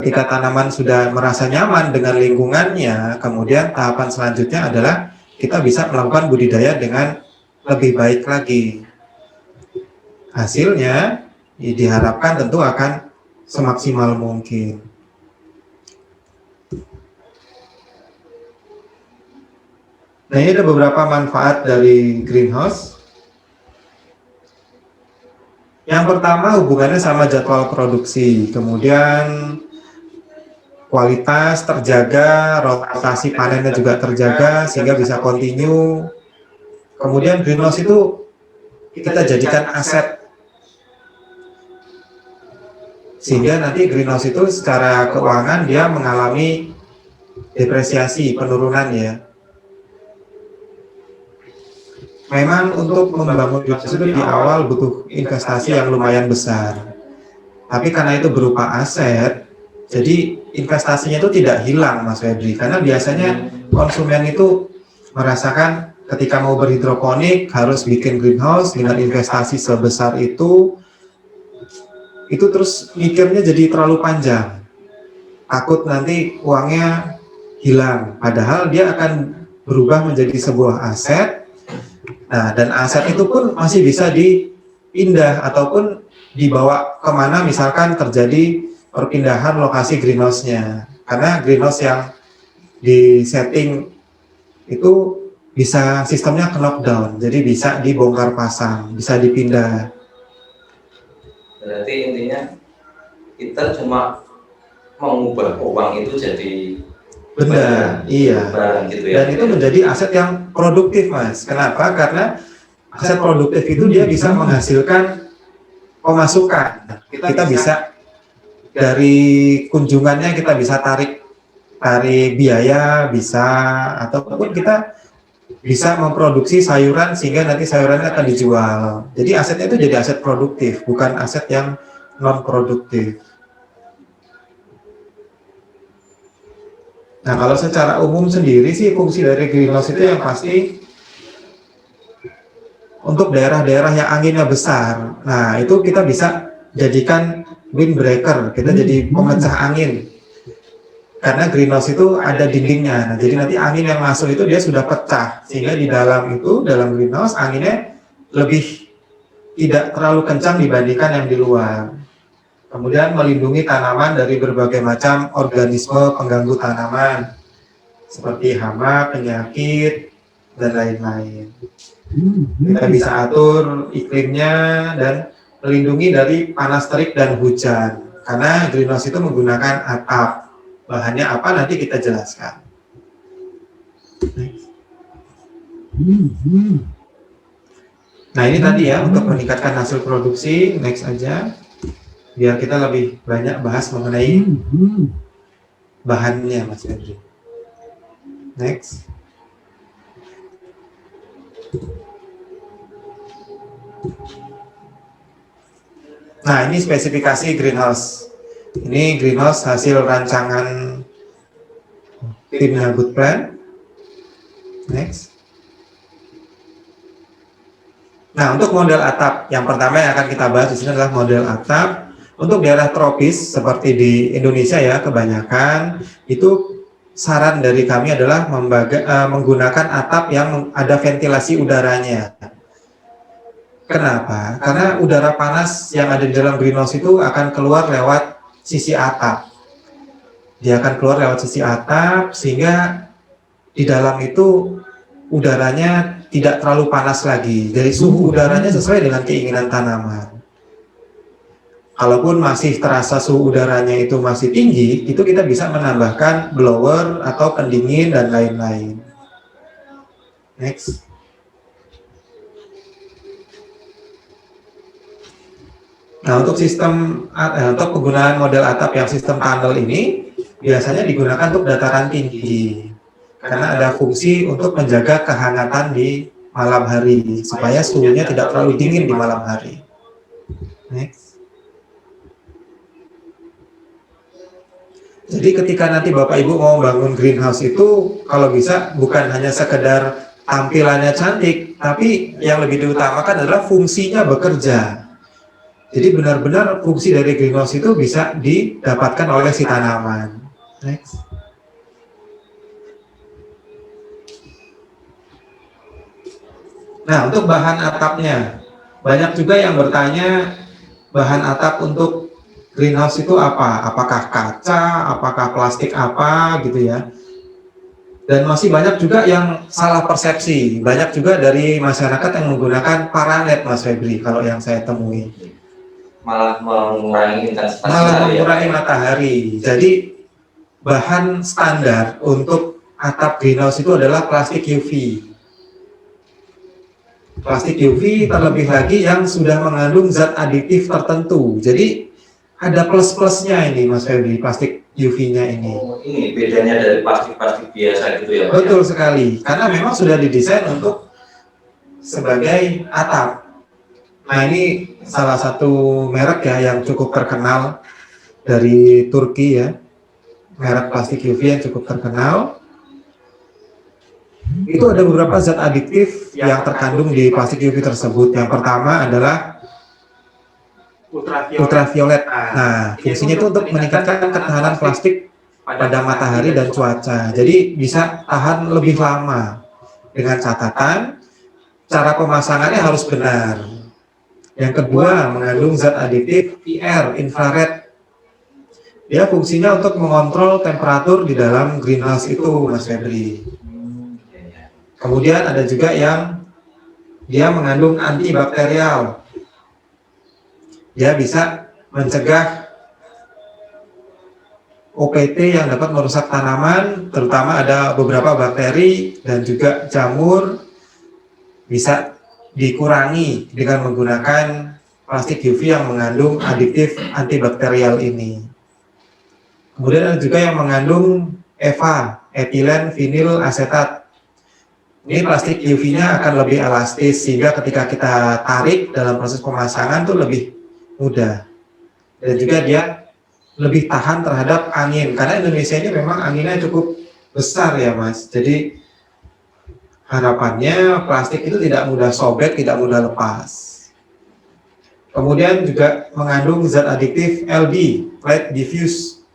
ketika tanaman sudah merasa nyaman dengan lingkungannya, kemudian tahapan selanjutnya adalah kita bisa melakukan budidaya dengan lebih baik lagi. Hasilnya diharapkan tentu akan semaksimal mungkin. Nah, ini ada beberapa manfaat dari greenhouse. Yang pertama hubungannya sama jadwal produksi, kemudian kualitas terjaga, rotasi panennya juga terjaga sehingga bisa continue. Kemudian greenhouse itu kita jadikan aset, sehingga nanti greenhouse itu secara keuangan dia mengalami depresiasi, penurunan ya. Memang untuk membangun greenhouse itu di awal butuh investasi yang lumayan besar, tapi karena itu berupa aset, jadi investasinya itu tidak hilang, Mas Febri, karena biasanya konsumen itu merasakan ketika mau berhidroponik harus bikin greenhouse dengan investasi sebesar itu terus mikirnya jadi terlalu panjang, takut nanti uangnya hilang, padahal dia akan berubah menjadi sebuah aset. Nah, dan aset itu pun masih bisa dipindah ataupun dibawa kemana misalkan terjadi perpindahan lokasi greenhouse-nya, karena greenhouse yang di setting itu bisa sistemnya knockdown, jadi bisa dibongkar pasang, bisa dipindah. Berarti intinya kita cuma mengubah uang itu jadi benda, iya, gitu ya. Dan itu menjadi aset yang produktif, Mas. Kenapa? Karena aset produktif itu dia bisa menghasilkan pemasukan. Kita bisa dari kunjungannya kita bisa tarik biaya, bisa, ataupun kita bisa memproduksi sayuran sehingga nanti sayurannya akan dijual. Jadi asetnya itu jadi aset produktif, bukan aset yang non produktif. Nah, kalau secara umum sendiri sih fungsi dari greenhouse itu yang pasti untuk daerah-daerah yang anginnya besar. Nah, itu kita bisa jadikan windbreaker, kita jadi pemecah angin. Karena greenhouse itu ada dindingnya. Nah, jadi nanti angin yang masuk itu dia sudah pecah, sehingga di dalam greenhouse anginnya lebih tidak terlalu kencang dibandingkan yang di luar. Kemudian melindungi tanaman dari berbagai macam organisme pengganggu tanaman seperti hama, penyakit, dan lain-lain. Kita bisa atur iklimnya dan melindungi dari panas terik dan hujan, karena greenhouse itu menggunakan atap. Bahannya apa nanti kita jelaskan. Nah, ini tadi ya untuk meningkatkan hasil produksi. Next aja, biar kita lebih banyak bahas mengenai bahannya, Mas Febri. Next. Nah, ini spesifikasi greenhouse. Ini greenhouse hasil rancangan timnya Good Plan. Next. Nah, untuk model atap, yang pertama yang akan kita bahas di sini adalah model atap. Untuk daerah tropis seperti di Indonesia ya, kebanyakan itu saran dari kami adalah menggunakan atap yang ada ventilasi udaranya. Kenapa? Karena udara panas yang ada di dalam greenhouse itu akan keluar lewat sisi atap. Dia akan keluar lewat sisi atap sehingga di dalam itu udaranya tidak terlalu panas lagi. Jadi suhu udaranya sesuai dengan keinginan tanaman. Kalaupun masih terasa suhu udaranya itu masih tinggi, itu kita bisa menambahkan blower atau pendingin dan lain-lain. Next. Nah, untuk untuk penggunaan model atap yang sistem tunnel ini biasanya digunakan untuk dataran tinggi, karena ada fungsi untuk menjaga kehangatan di malam hari supaya suhunya tidak terlalu dingin di malam hari. Next. Jadi ketika nanti Bapak Ibu mau bangun greenhouse itu, kalau bisa bukan hanya sekedar tampilannya cantik, tapi yang lebih diutamakan adalah fungsinya bekerja. Jadi benar-benar fungsi dari greenhouse itu bisa didapatkan oleh si tanaman. Next. Nah, untuk bahan atapnya, banyak juga yang bertanya bahan atap untuk greenhouse itu apa? Apakah kaca, apakah plastik apa gitu ya. Dan masih banyak juga yang salah persepsi. Banyak juga dari masyarakat yang menggunakan paranet, Mas Febri, kalau yang saya temui. Malah mengurangi intensitas Malah matahari ya, mengurangi Pak, ya? matahari. Jadi bahan standar untuk atap greenhouse itu adalah plastik UV. Plastik UV terlebih lagi yang sudah mengandung zat aditif tertentu. Jadi ada plus-plusnya ini, Mas Febri, plastik UV-nya ini. Oh, ini bedanya dari plastik-plastik biasa gitu ya, Pak? Betul sekali, karena memang sudah didesain untuk sebagai atap. Nah, ini salah satu merek ya yang cukup terkenal dari Turki ya, merek plastik UV yang cukup terkenal. Itu ada beberapa zat aditif yang terkandung di plastik UV tersebut. Yang pertama adalah ultraviolet. Nah, fungsinya itu untuk meningkatkan ketahanan plastik pada matahari dan cuaca. Jadi bisa tahan lebih lama. Dengan catatan, cara pemasangannya harus benar. Yang kedua, mengandung zat aditif IR, infrared. Dia fungsinya untuk mengontrol temperatur di dalam greenhouse itu, Mas Febri. Kemudian ada juga yang dia mengandung antibakterial. Dia bisa mencegah OPT yang dapat merusak tanaman, terutama ada beberapa bakteri dan juga jamur, bisa dikurangi dengan menggunakan plastik UV yang mengandung aditif antibakterial ini. Kemudian ada juga yang mengandung EVA, etilen vinyl asetat. Ini plastik UV-nya akan lebih elastis sehingga ketika kita tarik dalam proses pemasangan tuh lebih mudah. Dan juga dia lebih tahan terhadap angin, karena Indonesia ini memang anginnya cukup besar ya Mas. Jadi harapannya plastik itu tidak mudah sobek, tidak mudah lepas. Kemudian juga mengandung zat adiktif LD, light diffuse.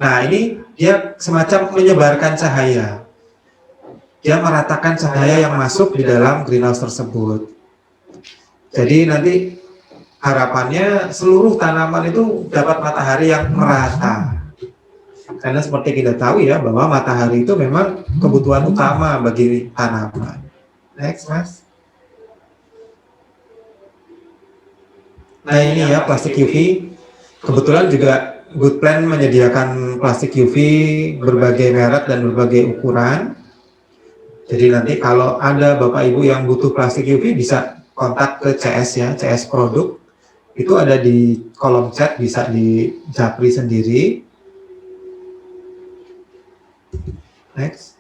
Nah, ini dia semacam menyebarkan cahaya. Dia meratakan cahaya yang masuk di dalam greenhouse tersebut. Jadi nanti harapannya seluruh tanaman itu dapat matahari yang merata. Karena seperti kita tahu ya, bahwa matahari itu memang kebutuhan utama bagi tanaman. Next, Mas. Nah, ini ya plastik UV. Kebetulan juga Good Plan menyediakan plastik UV berbagai merek dan berbagai ukuran. Jadi nanti kalau ada Bapak Ibu yang butuh plastik UV bisa kontak ke CS ya, CS Produk. Itu ada di kolom chat, bisa di japri sendiri. Next.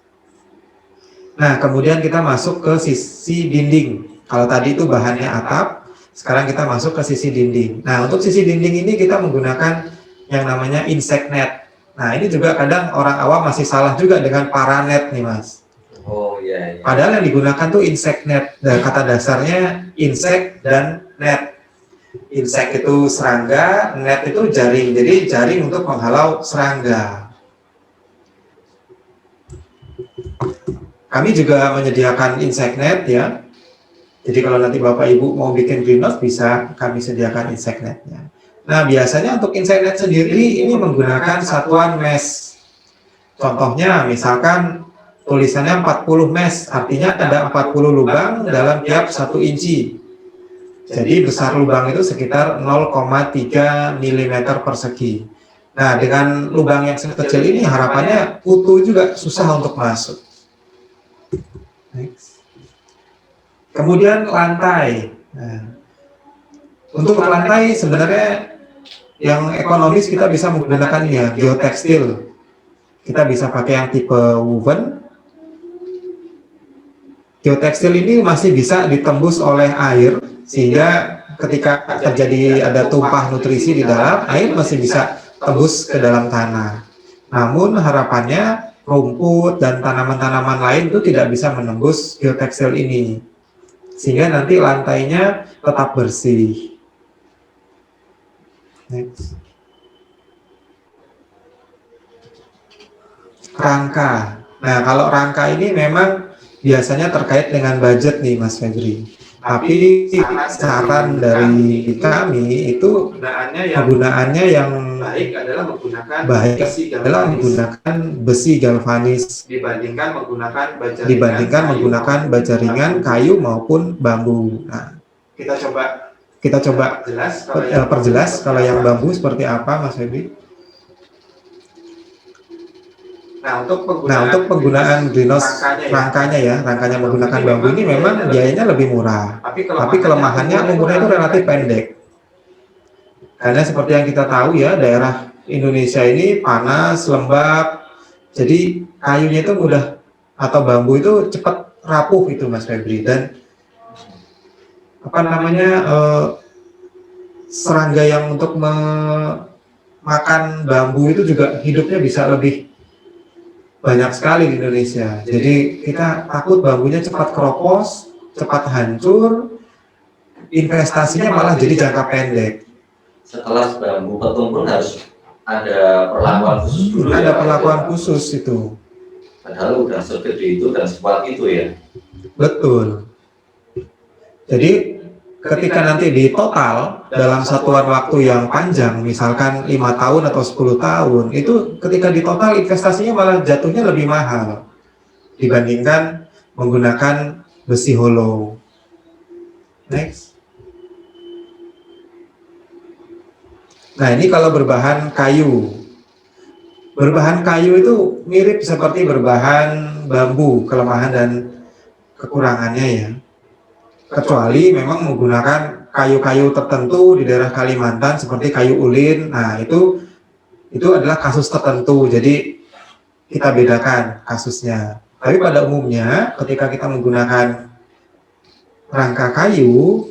Nah, kemudian kita masuk ke sisi dinding. Kalau tadi itu bahannya atap, sekarang kita masuk ke sisi dinding. Nah, untuk sisi dinding ini kita menggunakan yang namanya insect net. Nah, ini juga kadang orang awam masih salah juga dengan paranet nih, Mas. Oh iya, iya. Padahal yang digunakan tuh insect net. Dan kata dasarnya insect dan net. Insect itu serangga, net itu jaring. Jadi jaring untuk menghalau serangga. Kami juga menyediakan insect net ya. Jadi kalau nanti Bapak Ibu mau bikin greenhouse bisa kami sediakan insect netnya. Nah, biasanya untuk insect net sendiri ini menggunakan satuan mesh. Contohnya misalkan tulisannya 40 mesh, artinya ada 40 lubang dalam tiap 1 inci. Jadi besar lubang itu sekitar 0,3 mm persegi. Nah, dengan lubang yang sekecil ini harapannya kutu juga susah untuk masuk. Next. Kemudian lantai. Nah, untuk lantai sebenarnya yang ekonomis kita bisa menggunakan ya geotekstil. Kita bisa pakai yang tipe woven. Geotekstil ini masih bisa ditembus oleh air sehingga ketika terjadi ada tumpah nutrisi di dalam, air masih bisa tembus ke dalam tanah. Namun harapannya rumput dan tanaman-tanaman lain itu tidak bisa menembus geotekstil ini, sehingga nanti lantainya tetap bersih. Next. Rangka. Nah, kalau rangka ini memang biasanya terkait dengan budget nih Mas Febri. Tapi saran dari kami itu penggunaannya yang baik adalah menggunakan baik besi adalah galvanis menggunakan besi galvanis dibandingkan dibandingkan baja ringan, kayu maupun bambu. Nah, kita coba kita coba perjelas kalau yang bambu seperti apa Mas Febri. Nah, untuk penggunaan greenhouse rangkanya menggunakan bambu ini memang biayanya lebih murah. Tapi kelemahannya umurnya itu relatif pendek. Karena seperti yang kita tahu ya, daerah Indonesia ini panas, lembab. Jadi kayunya itu mudah atau bambu itu cepat rapuh itu Mas Febri, dan serangga yang untuk memakan bambu itu juga hidupnya bisa lebih banyak sekali di Indonesia. Jadi kita takut bambunya cepat keropos, cepat hancur, investasinya malah jadi jangka pendek. Setelah bambu petung pun harus ada perlakuan khusus dulu. Ada ya, perlakuan ya. khusus itu. Padahal udah segede itu dan sekuat itu ya. Betul. Jadi ketika nanti di total dalam satuan waktu yang panjang, misalkan 5 tahun atau 10 tahun, itu ketika di total investasinya malah jatuhnya lebih mahal dibandingkan menggunakan besi hollow. Next. Nah, ini kalau berbahan kayu. Berbahan kayu itu mirip seperti berbahan bambu, kelemahan dan kekurangannya ya. Kecuali memang menggunakan kayu-kayu tertentu di daerah Kalimantan seperti kayu ulin. Nah, itu adalah kasus tertentu. Jadi kita bedakan kasusnya. Tapi pada umumnya ketika kita menggunakan rangka kayu,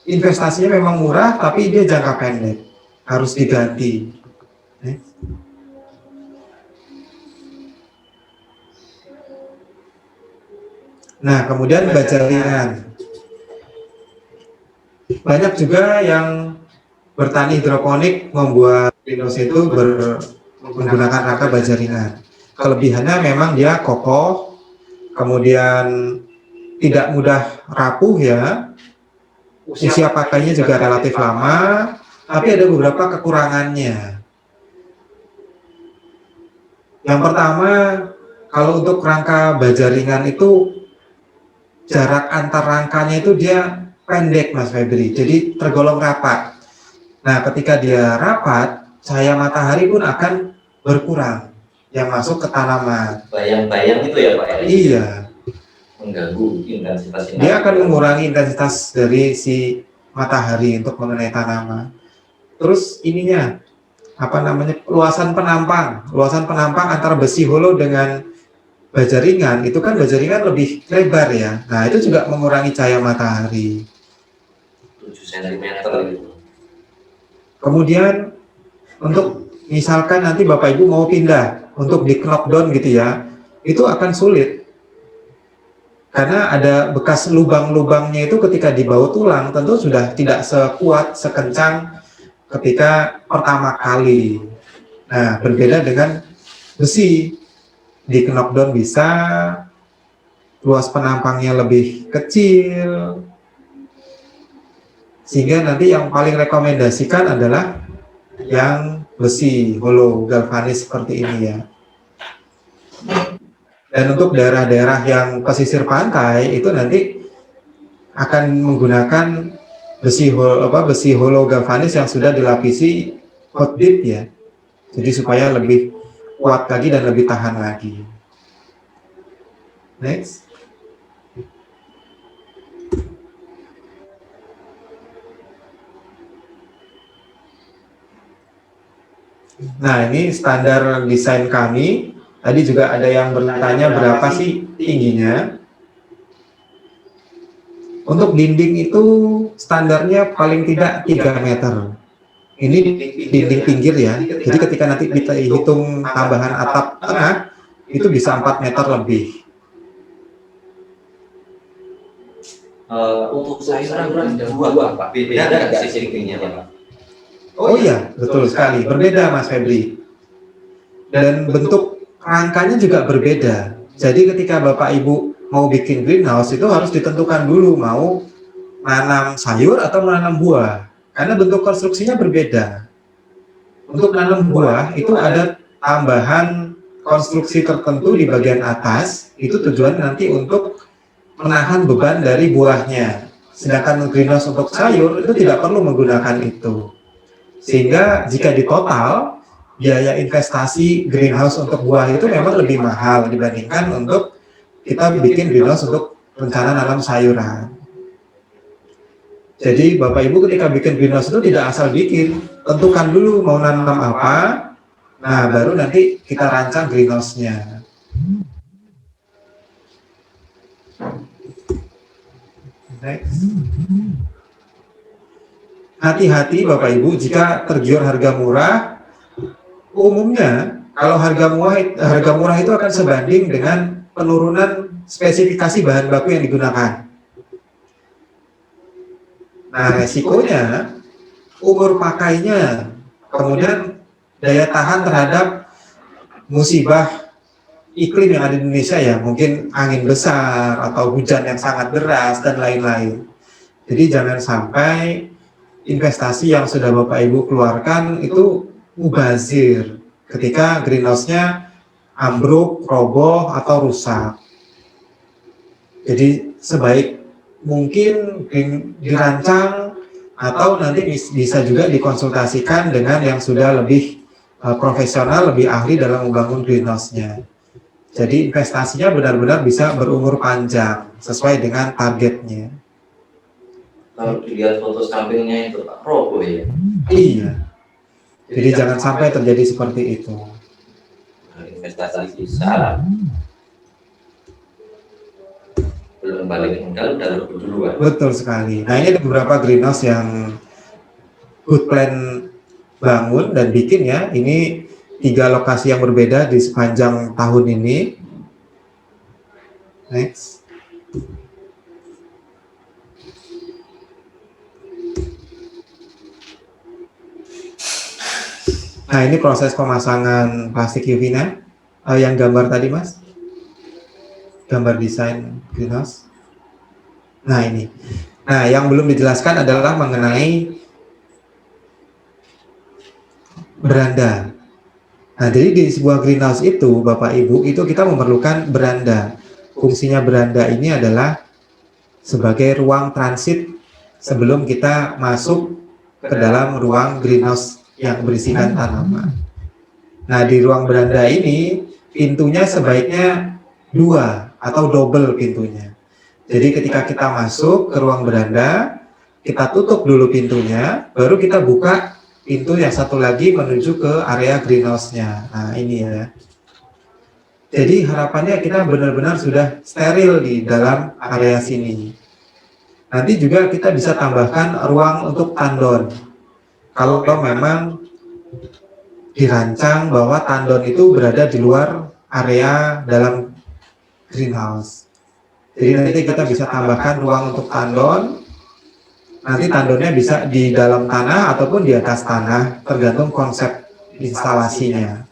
investasinya memang murah tapi dia jangka pendek. Harus diganti. Nah, kemudian baja ringan. Banyak juga yang bertani hidroponik membuat greenhouse itu menggunakan rangka baja ringan. Kelebihannya memang dia kokoh, kemudian tidak mudah rapuh ya. Usia pakainya juga relatif lama, tapi ada beberapa kekurangannya. Yang pertama, kalau untuk rangka baja ringan itu jarak antar rangkanya itu dia pendek Mas Febri, jadi tergolong rapat. Nah, ketika dia rapat, cahaya matahari pun akan berkurang yang masuk ke tanaman. Bayang-bayang itu ya Pak ya? Iya. Mengganggu intensitas sinar. Dia akan mengurangi intensitas dari si matahari untuk mengenai tanaman. Terus ininya, luasan penampang antara besi hollow dengan baja ringan, itu kan baja ringan lebih lebar ya. Nah, itu juga mengurangi cahaya matahari. 7 cm gitu. Kemudian untuk misalkan nanti Bapak Ibu mau pindah untuk di knockdown gitu ya, itu akan sulit. Karena ada bekas lubang-lubangnya itu ketika dibaut tulang tentu sudah tidak sekuat, sekencang ketika pertama kali. Nah, berbeda dengan besi. Di knockdown bisa, luas penampangnya lebih kecil, sehingga nanti yang paling rekomendasikan adalah yang besi hollow galvanis seperti ini ya. Dan untuk daerah-daerah yang pesisir pantai itu nanti akan menggunakan besi hollow galvanis yang sudah dilapisi hot dip ya. Jadi supaya lebih kuat lagi dan lebih tahan lagi. Next. Nah, ini standar desain kami. Tadi juga ada yang bertanya berapa sih tingginya. Untuk dinding itu standarnya paling tidak 3 meter. Ini dinding pinggir ya. Jadi ketika nanti kita hitung tambahan atap tengah, itu bisa 4 meter lebih. Untuk sayuran dua Pak, beda nggak sisi tingginya Pak? Oh iya, betul sekali. Berbeda Mas Febri. Dan bentuk rangkanya juga berbeda. Jadi ketika Bapak Ibu mau bikin greenhouse itu harus ditentukan dulu mau nanam sayur atau menanam buah. Karena bentuk konstruksinya berbeda. Untuk menanam buah itu ada tambahan konstruksi tertentu di bagian atas. Itu tujuan nanti untuk menahan beban dari buahnya. Sedangkan greenhouse untuk sayur itu tidak perlu menggunakan itu. Sehingga jika di total biaya investasi greenhouse untuk buah itu memang lebih mahal dibandingkan untuk kita bikin greenhouse untuk rencana nanam sayuran. Jadi Bapak Ibu ketika bikin greenhouse itu tidak asal bikin, tentukan dulu mau nanam apa, nah baru nanti kita rancang greenhouse-nya. Next. Hati-hati Bapak Ibu jika tergiur harga murah. Umumnya kalau harga murah itu akan sebanding dengan penurunan spesifikasi bahan baku yang digunakan. Nah, resikonya umur pakainya, kemudian daya tahan terhadap musibah iklim yang ada di Indonesia ya, mungkin angin besar atau hujan yang sangat deras dan lain-lain. Jadi jangan sampai investasi yang sudah Bapak Ibu keluarkan itu mubazir ketika greenhouse-nya ambruk, roboh, atau rusak. Jadi sebaik mungkin dirancang atau nanti bisa juga dikonsultasikan dengan yang sudah lebih profesional, lebih ahli dalam membangun greenhouse-nya. Jadi investasinya benar-benar bisa berumur panjang sesuai dengan targetnya. Kalau dilihat foto sampingnya itu Pak, roboh ya. Iya. Jadi jangan sampai terjadi seperti itu. Investasi bisa, belum balik modal udah rugi duluan. Betul sekali. Nah ini ada beberapa greenhouse yang good plan bangun dan bikin ya. Ini 3 lokasi yang berbeda di sepanjang tahun ini. Next. Nah ini proses pemasangan plastik UV-nya. Yang gambar tadi Mas, gambar desain greenhouse. Nah ini. Nah yang belum dijelaskan adalah mengenai beranda. Nah jadi di sebuah greenhouse itu Bapak Ibu itu kita memerlukan beranda. Fungsinya beranda ini adalah sebagai ruang transit sebelum kita masuk ke dalam ruang greenhouse yang berisikan tanaman. Nah di ruang beranda ini pintunya sebaiknya 2 atau double pintunya. Jadi ketika kita masuk ke ruang beranda, kita tutup dulu pintunya, baru kita buka pintu yang satu lagi menuju ke area greenhouse-nya. Nah ini ya. Jadi harapannya kita benar-benar sudah steril di dalam area sini. Nanti juga kita bisa tambahkan ruang untuk tandon. Kalau memang dirancang bahwa tandon itu berada di luar area dalam greenhouse. Jadi nanti kita bisa tambahkan ruang untuk tandon. Nanti tandonnya bisa di dalam tanah ataupun di atas tanah, tergantung konsep instalasinya.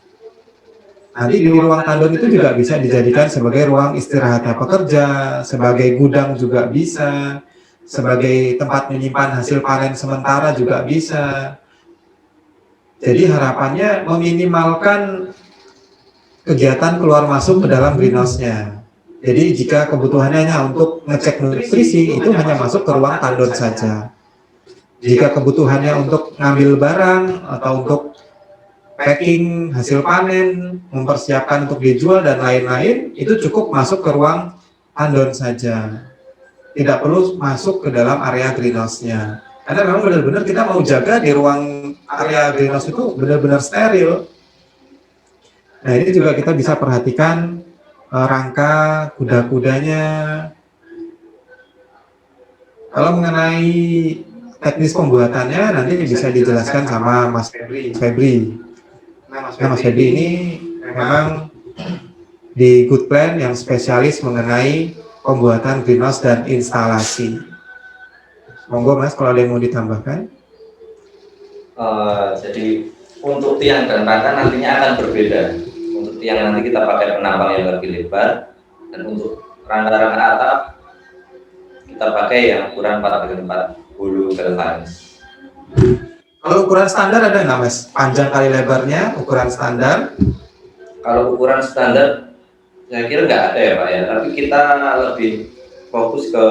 Nanti di ruang tandon itu juga bisa dijadikan sebagai ruang istirahatnya pekerja, sebagai gudang juga bisa, sebagai tempat menyimpan hasil panen sementara juga bisa. Jadi harapannya meminimalkan kegiatan keluar masuk ke dalam greenhouse-nya. Jadi jika kebutuhannya hanya untuk ngecek nutrisi, itu hanya masuk ke ruang tandon saja. Jika kebutuhannya untuk ngambil barang atau untuk packing hasil panen, mempersiapkan untuk dijual dan lain-lain, itu cukup masuk ke ruang tandon saja. Tidak perlu masuk ke dalam area greenhouse-nya. Karena memang benar-benar kita mau jaga di ruang area greenhouse itu benar-benar steril. Nah ini juga kita bisa perhatikan rangka kuda-kudanya. Kalau mengenai teknis pembuatannya nanti bisa dijelaskan sama Mas Febri. Nah Mas Febri ini memang di Good Plan yang spesialis mengenai pembuatan greenhouse dan instalasi. Monggo Mas kalau ada yang mau ditambahkan. Jadi untuk tiang dan rangka nantinya akan berbeda. Untuk tiang nanti kita pakai penampang yang lebih lebar, dan untuk rangka-rangka atap kita pakai yang ukuran 4x40 galvanis. Kalau ukuran standar ada nggak mas? Panjang kali lebarnya ukuran standar? Kalau ukuran standar saya kira nggak ada ya Pak ya, tapi kita lebih fokus ke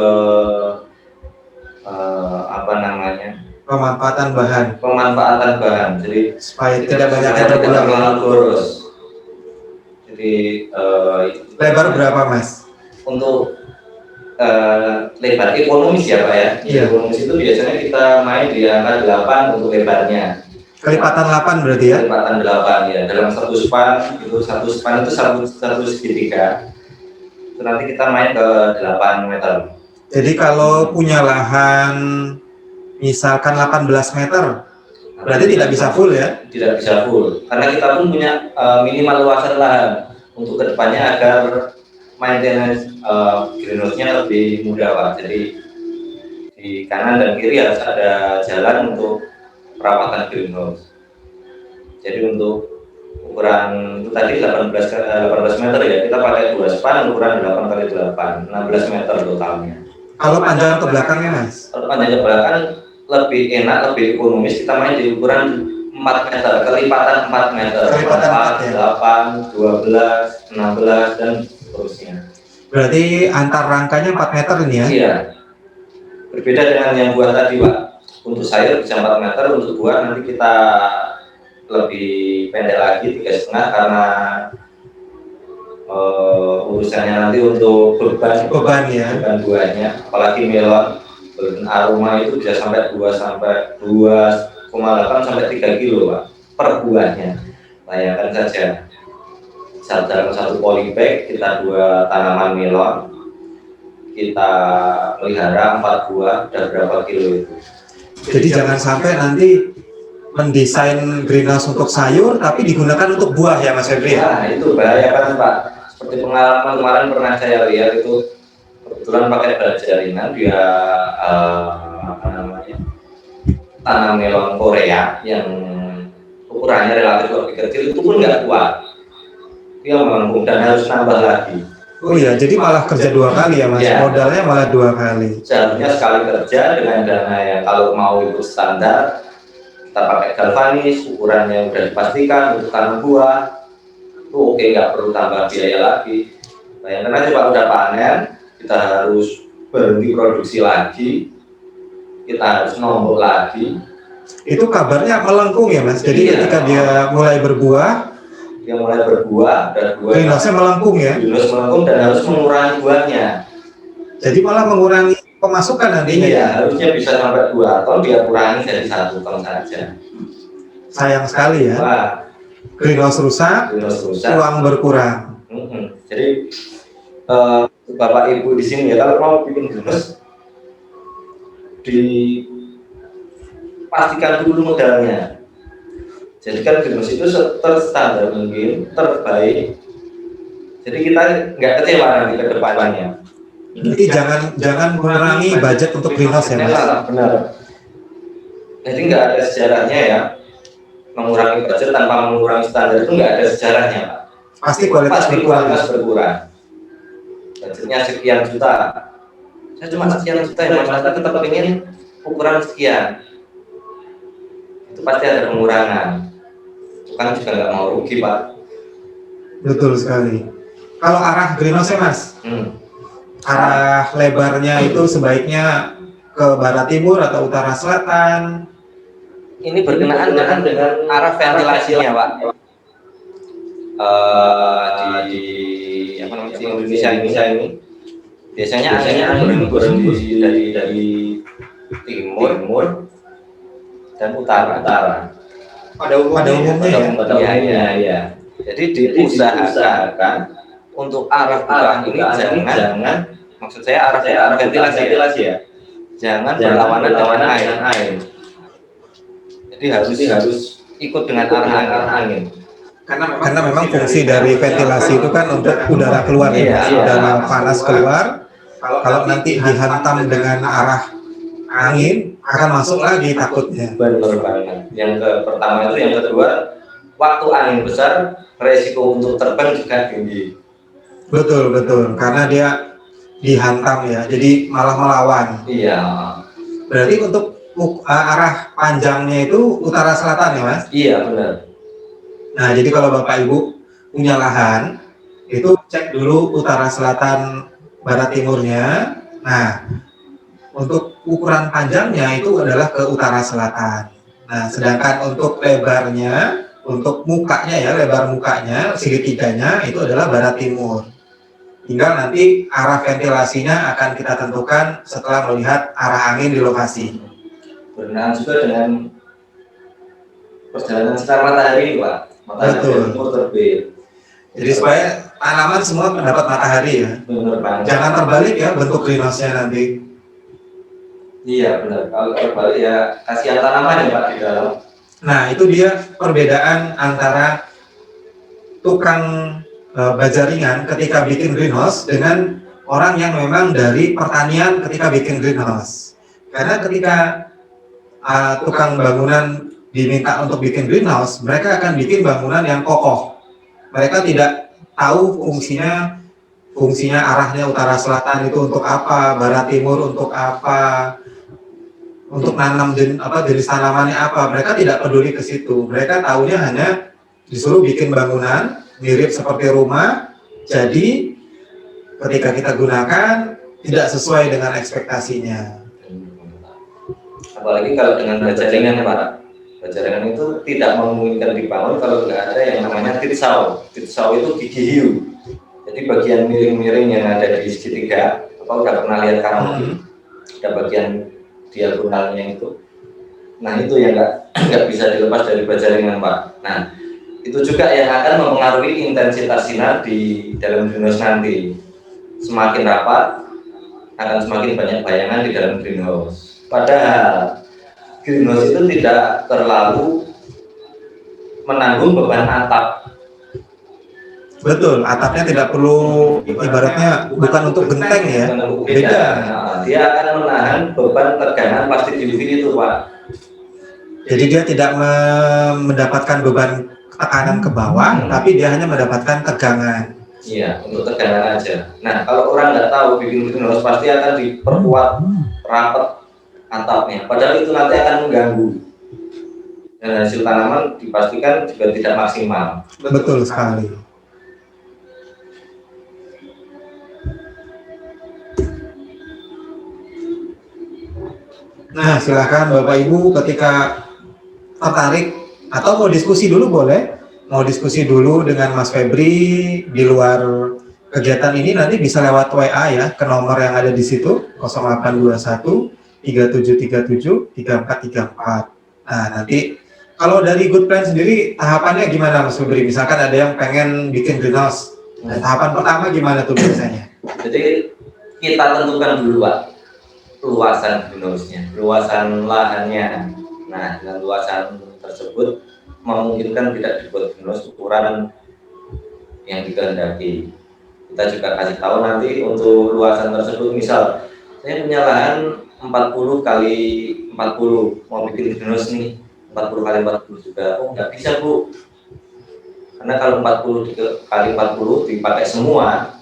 apa namanya, Pemanfaatan bahan jadi supaya tidak banyak yang tidak terbuang. terlalu boros. Jadi Lebar berapa mas? untuk lebar ekonomis ya Pak ya. Iya. Ekonomis itu biasanya kita main di angka 8 untuk lebarnya. Kelipatan 8 berarti ya? Kelipatan 8 ya. Dalam satu span itu satu segitiga. Itu nanti kita main ke 8 meter. Jadi kalau punya lahan misalkan 18 meter, berarti tidak bisa full ya? Tidak bisa full, karena kita pun punya minimal luasan lahan untuk kedepannya agar maintenance greenhouse-nya lebih mudah Pak. Jadi di kanan dan kiri harus ada jalan untuk perawatan greenhouse. Jadi untuk ukuran itu tadi 18 meter ya, kita pakai 2 span ukuran 8x8, 16 meter totalnya. Kalau panjang ke belakangnya mas? Kalau panjang ke belakang lebih enak, lebih ekonomis, kita main di ukuran 4 meter, kelipatan 4 meter, Kelipatan 4, 8, 12, 16, dan seterusnya. Berarti antar rangkanya 4 meter ini ya? Iya. Berbeda dengan yang buah tadi Pak. Untuk sayur bisa 4 meter, untuk buah nanti kita lebih pendek lagi 3,5 karena urusannya nanti untuk beban ya, beban buahnya, apalagi melon golden aroma itu bisa sampai 2,8 sampai 3 kilo Pak per buahnya. Bayangkan saja dalam satu polybag kita 2 tanaman melon, kita pelihara 4 buah, udah berapa kilo itu. Jadi jangan sampai nanti mendesain greenhouse untuk sayur tapi digunakan untuk buah ya Mas Febri. Nah itu bahaya kan Pak. Seperti pengalaman kemarin pernah saya lihat itu, kebetulan pakai baja ringan, dia apa namanya, tanam melon Korea yang ukurannya relatif lebih kecil, itu pun nggak kuat, dia melengkung dan harus nambah lagi. Oh iya, jadi malah kerja 2 kali ya Mas, Ya. Modalnya malah 2 kali. Seharusnya sekali kerja dengan dana yang kalau mau itu standar, kita pakai galvanis, ukurannya udah dipastikan untuk tanam buah, itu oke, nggak perlu tambah biaya lagi. Bayangkan aja Pak, udah panen, kita harus berhenti produksi lagi, kita harus nombok lagi. Itu kabarnya melengkung ya Mas, jadi Iya. ketika dia mulai berbuah, Dia mulai berbuah, dan buahnya greenhouse-nya melengkung ya? harus melengkung dan harus mengurangi buahnya. Jadi malah mengurangi pemasukan nantinya. Iya, harusnya bisa sampai 2 ton, dia kurangi jadi 1 ton saja. Sayang sekali ya, Wah, greenhouse rusak, greenhouse rusak. uang berkurang. Jadi Bapak Ibu di sini ya, kalau mau bikin greenhouse, dipastikan dulu modalnya. Jadi kan greenhouse itu terstandar mungkin, terbaik. Jadi kita nggak kecewa nanti ke depannya. Jadi jangan mengurangi budget untuk greenhouse ya Mas. Benar. Jadi nggak ada sejarahnya ya, mengurangi budget tanpa mengurangi standar itu nggak ada sejarahnya Pak. Pasti kualitas berkurang. Budgetnya sekian juta, saya cuma sekian juta ya Mas, kita tetap ingin ukuran sekian, itu pasti ada pengurangan. Tukang juga nggak mau rugi Pak. Betul sekali. Kalau arah greenhouse Mas, arah lebarnya itu sebaiknya ke barat timur atau utara selatan? Ini berkenaan dengan arah ventilasinya Pak. Di apa namanya, di Indonesia ini biasanya angin berhembus dari timur dan utara. Pada umumnya ya. Iya. Jadi diusahakan untuk arah bukaan ini jangan, maksud saya arah ventilasi ya. Jangan berlawanan dengan air. Jadi harus ikut dengan arah angin. Karena memang fungsi dari ventilasi itu kan untuk udara keluar ya, Mas. Udara panas keluar. Kalau nanti dihantam dengan arah angin, akan masuk lagi takutnya. Benar banget. Pertama itu, yang kedua, waktu angin besar, resiko untuk terbang juga tinggi. Betul, karena dia dihantam ya, jadi malah melawan. Iya. Berarti untuk arah panjangnya itu utara selatan ya Mas? Iya benar. Nah jadi kalau Bapak Ibu punya lahan, itu cek dulu utara selatan barat timurnya. Nah untuk ukuran panjangnya itu adalah ke utara selatan. Nah sedangkan untuk lebarnya, untuk mukanya ya, lebar mukanya, segitiganya itu adalah barat timur. Tinggal nanti arah ventilasinya akan kita tentukan setelah melihat arah angin di lokasi. Berkenaan juga dengan perjalanan sinar matahari, Pak. Matahari timur terbit. Jadi supaya tanaman semua mendapat matahari ya. Benar banget. Jangan terbalik ya bentuk greenhouse-nya nanti. Iya benar. Kalau terbalik ya kasihan tanaman ya Pak di dalam. Nah itu dia perbedaan antara tukang baja ringan ketika bikin greenhouse dengan orang yang memang dari pertanian ketika bikin greenhouse. Karena ketika tukang bangunan diminta untuk bikin greenhouse, mereka akan bikin bangunan yang kokoh. Mereka tidak tahu fungsinya arahnya utara selatan itu untuk apa, barat timur untuk apa, untuk nanam jenis tanamannya apa. Mereka tidak peduli ke situ. Mereka tahunya hanya disuruh bikin bangunan mirip seperti rumah, jadi ketika kita gunakan tidak sesuai dengan ekspektasinya. Apalagi kalau dengan baja ringan ya Pak. Baja ringan itu tidak memungkinkan dibangun kalau nggak ada yang namanya titsau. Titsau itu gigi hiu. Jadi bagian miring-miring yang ada di segitiga, atau udah pernah lihat kamu, ada bagian diagonalnya itu. Nah itu yang nggak bisa dilepas dari baja ringan Pak. Nah itu juga yang akan mempengaruhi intensitas sinar di dalam greenhouse nanti. Semakin rapat akan semakin banyak bayangan di dalam greenhouse. Padahal greenhouse itu tidak terlalu menanggung beban atap. Betul, atapnya tidak perlu, ibaratnya bukan untuk genteng ya. Beda. Nah, dia akan menahan beban tegangan plastik UV itu Pak. Jadi dia tidak mendapatkan beban tekanan ke bawah, tapi dia hanya mendapatkan tegangan. Iya, untuk tegangan aja. Nah, kalau orang nggak tahu bikin greenhouse pasti akan diperkuat rapat atapnya. Padahal itu nanti akan mengganggu. Dan hasil tanaman dipastikan juga tidak maksimal. Betul sekali. Nah, silakan Bapak Ibu ketika tertarik atau mau diskusi dulu boleh. Mau diskusi dulu dengan Mas Febri di luar kegiatan ini, nanti bisa lewat WA ya ke nomor yang ada di situ 0821 3737 3434. Nah, nanti kalau dari Good Plan sendiri tahapannya gimana Mas Febri? Misalkan ada yang pengen bikin greenhouse. Nah, tahapan pertama gimana tuh biasanya? Jadi kita tentukan dulu Pak luasan greenhouse-nya, luasan lahannya. Nah, dengan luasan tersebut memungkinkan tidak dibuat greenhouse ukuran yang dikehendaki. Kita juga kasih tahu nanti untuk luasan tersebut, misal saya punya lahan 40 kali 40, mau bikin greenhouse nih 40 kali 40 juga. Oh nggak bisa Bu, karena kalau 40 kali 40 dipakai semua,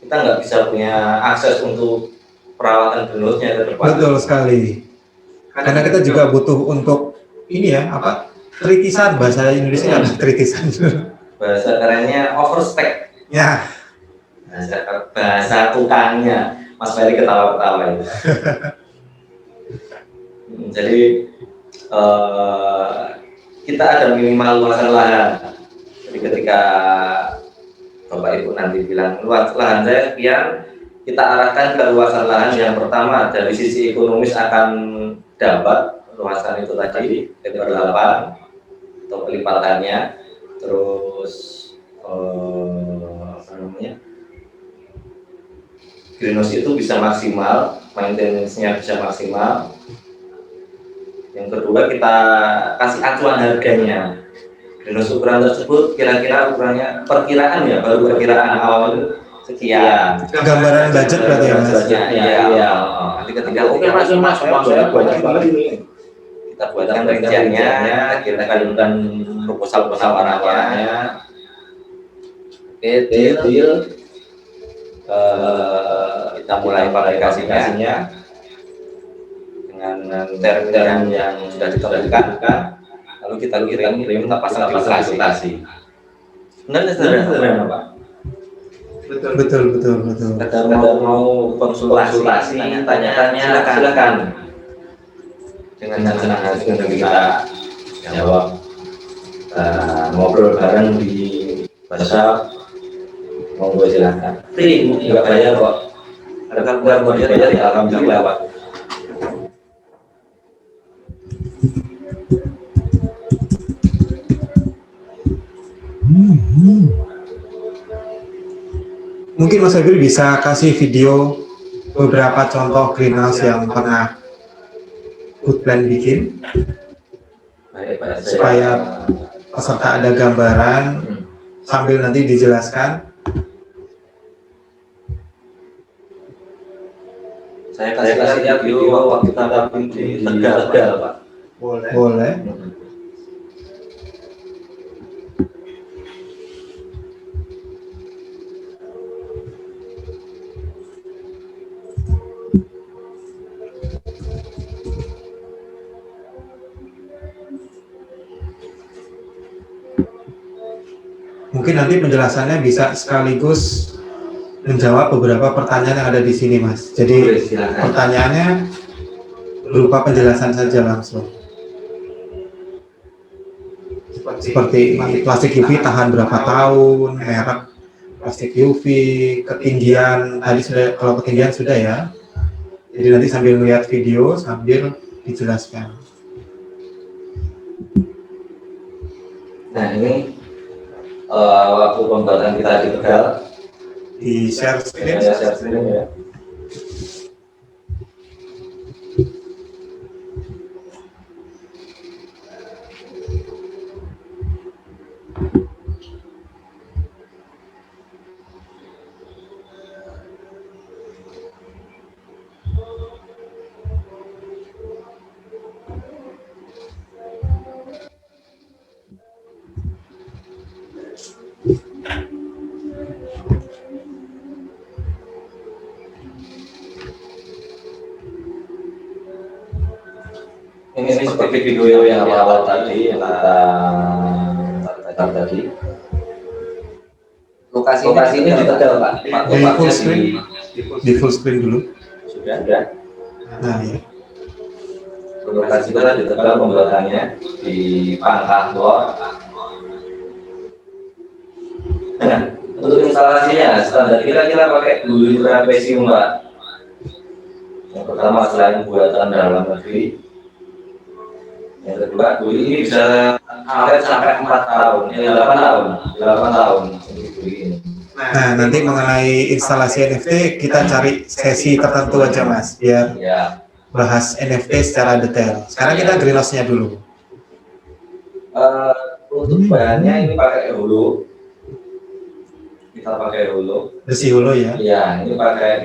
kita nggak bisa punya akses untuk perawatan greenhouse-nya ke depan. Betul sekali. Karena kita juga butuh untuk ini ya, tritisan, bahasa Indonesia apa tritisan? Bahasa kerennya overstack. Ya. Bahasa tukangnya Mas Ferry ketawa-ketawa itu. Jadi kita ada minimal luasan lahan. Jadi ketika Bapak Ibu nanti bilang luas lahan saya sekian, kita arahkan ke luasan lahan yang pertama dari sisi ekonomis akan dapat luasan itu tadi lebar 8 atau kelipatannya, terus greenhouse itu bisa maksimal, maintenance-nya bisa maksimal. Yang kedua kita kasih acuan harganya. Greenhouse ukuran tersebut kira-kira ukurannya perkiraan ya, baru perkiraan awal itu sekian. Gambaran budget berarti ya Mas. Iya. Nanti ketika mas saya banyak banget ini. Kita buatkan rinciannya, kita kirimkan proposal penawarannya. Oke, deal. Kita mulai aplikasinya dengan term yang sudah ditentukan. Lalu kita kirim, kita pasang di lokasi. Sebenarnya sederhana Pak. Betul. Kadang mau konsultasi, tanya-tanya, silakan. Dengan senang hati kita jawab, ngobrol bareng di WhatsApp, monggo silakan. Free, nggak bayar kok. Ada kan mau dibayar ya alhamdulillah Pak. Mungkin Mas Febri bisa kasih video beberapa contoh greenhouse yang pernah Goodplan bikin supaya peserta ada gambaran sambil nanti dijelaskan. Saya kasih lihat video waktu kita gabung di Tegal Pak. Boleh. Mungkin nanti penjelasannya bisa sekaligus menjawab beberapa pertanyaan yang ada di sini, Mas. Jadi pertanyaannya berupa penjelasan saja langsung. Seperti plastik UV tahan berapa tahun, merek plastik UV, ketinggian, tadi sudah, kalau ketinggian sudah ya. Jadi nanti sambil melihat video, sambil dijelaskan. Nah ini waktu pembuatan kita di Tegal, Di share screen. ya. Ini seperti video yang awal tadi yang kita tadi. Lokasi ini di Tegal Pak. Di full screen, di full screen dulu. Sudah. Nah ya. Lokasi kita di Tegal, pembuatannya di Pangkahbor. Nah, untuk instalasinya standar kira-kira pakai dulu trapesium Pak. Yang pertama selain buatan dalam negeri, yang kedua dulu ini bisa awet sampai 4 tahun, 8 tahun. Nah, nanti mengenai instalasi NFT kita cari sesi tertentu aja Mas, biar Ya. bahas NFT secara detail. Sekarang kita greenhouse-nya dulu. Untuk bahannya ini pakai hulu. Kita pakai hulu. Besi hulu ya. Iya,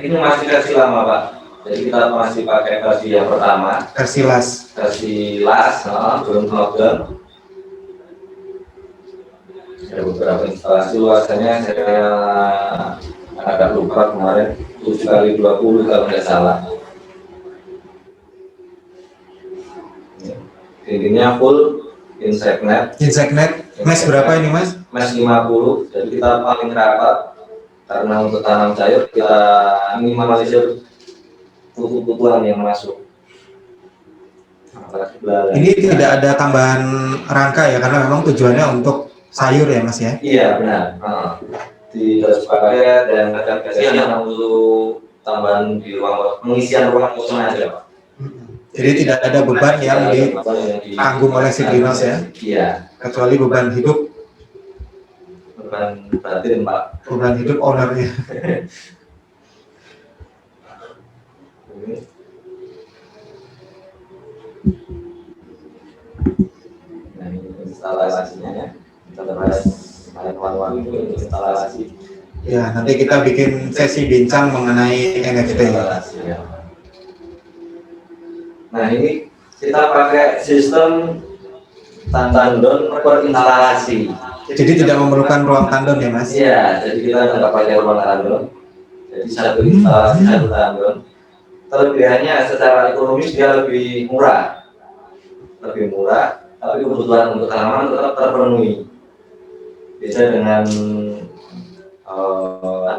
ini masih versi lama Pak. Jadi kita masih pakai versi yang pertama, Versi las. versi las, belum knobel. Ada beberapa instalasi luasannya saya agak lupa kemarin 7x20 kalau nggak salah. Dindingnya full insect net. Insect net. Mesh berapa ini Mas? Mesh 50. Jadi kita paling rapat karena untuk tanam sayur kita minimalisir kutu-kutuan yang masuk. Ini tidak ada tambahan rangka ya, karena memang tujuannya untuk sayur ya Mas ya. Iya benar. Di garis paket dan ada yang untuk tambahan di ruang pengisian ruang kosong aja Pak. Jadi tidak ada beban yang ditanggung oleh si greenhouse ya. Iya. Kecuali beban hidup, Beban batin Pak. beban hidup ownernya. Nah ini instalasinya ya. Kita bahas hal-hal ini instalasi. Ya, nanti kita bikin sesi bincang mengenai NFT. Ya. Nah, ini kita pakai sistem tandon per instalasi. Jadi tidak memerlukan ruang tandon ya Mas? Iya, jadi kita nggak pakai ruang tandon. Jadi satu instalasi satu tandon. Kelebihannya secara ekonomis dia lebih murah, tapi kebutuhan untuk tanaman tetap terpenuhi. Beda dengan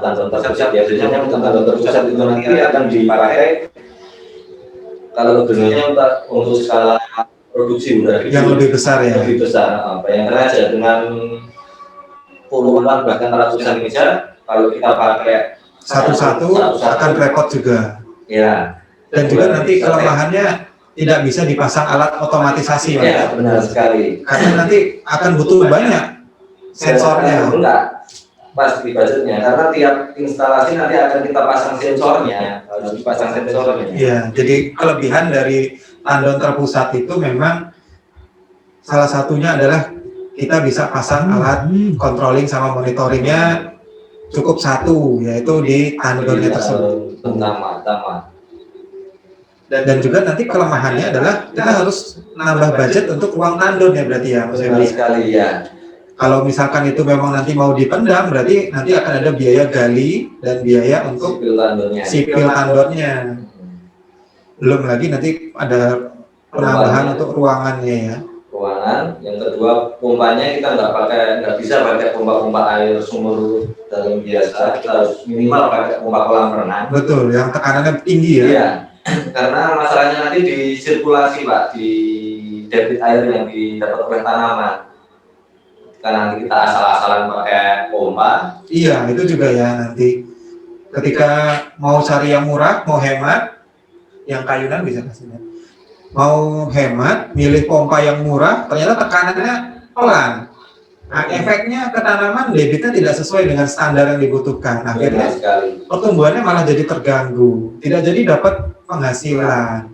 tandon terpusat, biasanya tandon terpusat itu nanti akan dipakai kalau gunanya untuk skala produksi yang lebih besar ya. Lebih besar, bayangkan aja dengan puluhan bahkan ratusan meja, kalau kita pakai satu-satu akan repot juga. Ya. Dan juga nanti kelemahannya tidak bisa dipasang alat otomatisasi, Mas. Ya, benar sekali. Karena nanti akan butuh banyak sensornya. Enggak, pasti budgetnya. Karena tiap instalasi nanti akan kita pasang sensornya, harus dipasang sensornya. Iya, jadi kelebihan dari tandon terpusat itu memang salah satunya adalah kita bisa pasang alat controlling sama monitoringnya cukup satu, yaitu di tandonnya tersebut. Pertama. Dan juga nanti kelemahannya adalah kita harus nambah budget untuk ruang tandon ya berarti ya Mas Febri. Sekali ya. Kalau misalkan itu memang nanti mau dipendam, berarti nanti akan ada biaya gali dan biaya untuk sipil tandonnya. Belum lagi nanti ada penambahan untuk ruangannya ya. Ruangan. Yang kedua, pompanya kita nggak bisa pakai pompa air sumur dalam biasa. Kita harus minimal pakai pompa kolam renang. Betul, yang tekanannya tinggi ya. Iya. Karena masalahnya nanti di sirkulasi Pak, di debit air yang didapat oleh tanaman. Karena nanti kita asal-asalan pakai pompa. Iya, itu juga ya nanti ketika mau cari yang murah, mau hemat, yang kayunan bisa kasihnya. Mau hemat, milih pompa yang murah, ternyata tekanannya pelan. Nah, efeknya ke tanaman debitnya tidak sesuai dengan standar yang dibutuhkan. Akhirnya pertumbuhannya malah jadi terganggu, tidak jadi dapat penghasilan.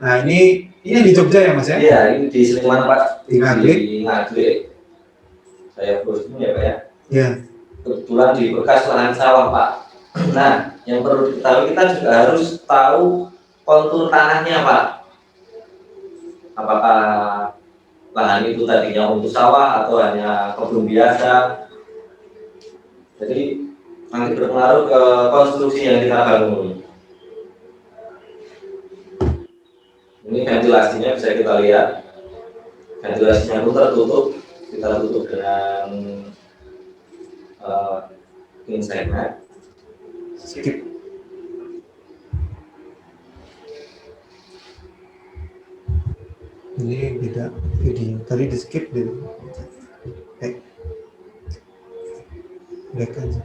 Nah, ini di Jogja ya Mas ya? Iya, ini di Sleman Pak. Di Ngaglik. Di Ngaglik. Saya posisinya ya Pak ya. Iya. Kebetulan di bekas lahan sawah Pak. Nah, yang perlu diketahui kita juga harus tahu kontur tanahnya Pak. Apakah lahan itu tadinya untuk sawah atau hanya kebun biasa. Jadi nanti berpengaruh ke konstruksi yang kita bangun. Ini ventilasinya bisa kita lihat. Ventilasinya pun tertutup. Kita tutup dengan insect net. Skip. Ini beda video. Tadi di skip deh. Back aja.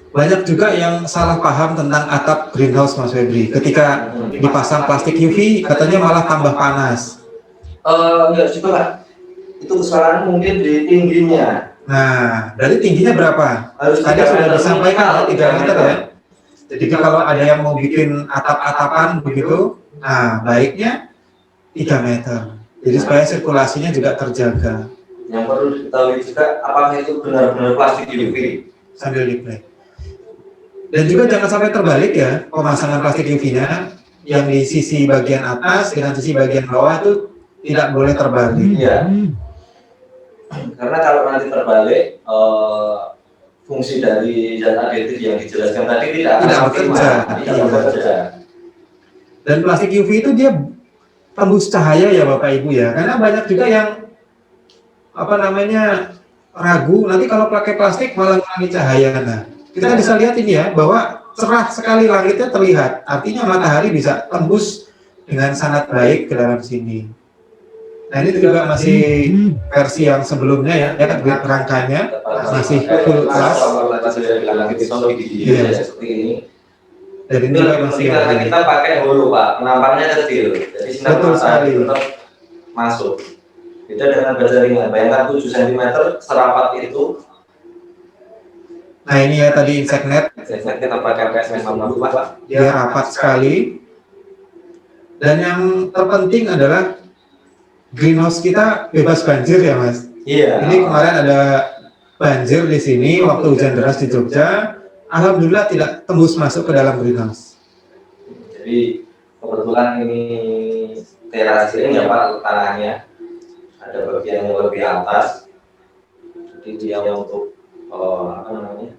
Banyak juga yang salah paham tentang atap greenhouse Mas Febri. Ketika dipasang plastik UV katanya malah tambah panas. Enggak juga Pak. Itu kesalahan mungkin di tingginya. Nah, dari tingginya berapa? Harus tadi sudah disampaikan 3 meter ya. Jadi kalau ada yang mau bikin atap-atapan begitu, nah baiknya 3 meter. Jadi supaya sirkulasinya juga terjaga. Yang perlu diketahui juga apakah itu benar-benar plastik UV. Sambil di-play. Dan juga jangan sampai terbalik ya pemasangan plastik UV-nya, yang di sisi bagian atas dengan sisi bagian bawah itu tidak boleh terbalik. Iya. Karena kalau nanti terbalik, fungsi dari zat aditif yang dijelaskan tadi tidak bekerja. Dan plastik UV itu dia tembus cahaya ya Bapak Ibu ya. Karena banyak juga yang ragu nanti kalau pakai plastik malah mengurangi cahaya. Nah, kita bisa lihat ini ya bahwa cerah sekali langitnya terlihat. Artinya matahari bisa tembus dengan sangat baik ke dalam sini. Nah, ini juga masih versi yang sebelumnya ya, rangkanya masih full kelas. Iya. Seperti ini. Dan ini juga masih karena kita pakai hulu Pak, penamparannya kecil, jadi sinar matahari tetap masuk. Beda dengan baja ringan, bayangkan 7 cm serapat itu. Nah ini ya tadi insect net. Insect net kita pakai PSMS 50 Pak. Dia rapat sekali. Dan yang terpenting adalah greenhouse kita bebas banjir ya Mas. Iya. Ini kemarin ada banjir di sini waktu hujan deras di Jogja. Alhamdulillah tidak tembus masuk ke dalam greenhouse. Jadi kebetulan ini teras ini ya Pak, tanahnya ada bagian yang lebih atas. Jadi dia untuk apa namanya?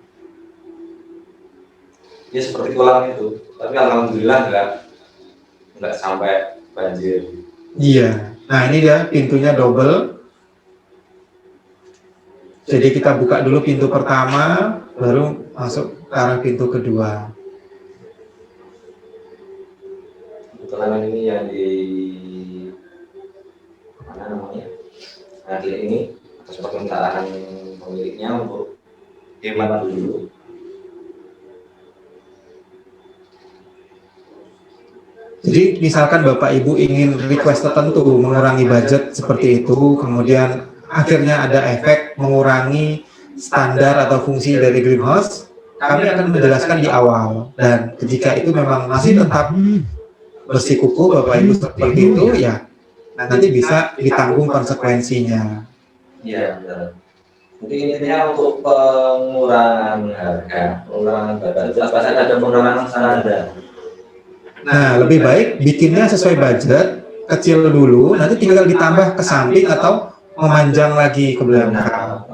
Ya seperti kolam itu. Tapi alhamdulillah nggak sampai banjir. Iya. Nah ini dia pintunya double. Jadi kita buka dulu pintu pertama, baru masuk ke arah pintu kedua. Kebetulan ini yang di mana namanya? Ngadil ini atas permintaan pemiliknya untuk hemat dulu. Jadi misalkan Bapak Ibu ingin request tertentu mengurangi budget seperti itu, kemudian akhirnya ada efek mengurangi standar atau fungsi dari greenhouse, kami akan menjelaskan di awal. Dan jika itu memang masih tetap bersikukuh Bapak Ibu seperti itu, ya nanti bisa ditanggung konsekuensinya. Iya benar. Jadi intinya untuk pengurangan harga, pengurangan budget, pasti ada pengurangan standar. Nah, lebih baik bikinnya sesuai budget, kecil dulu, nanti tinggal ditambah ke samping atau memanjang lagi ke belakang.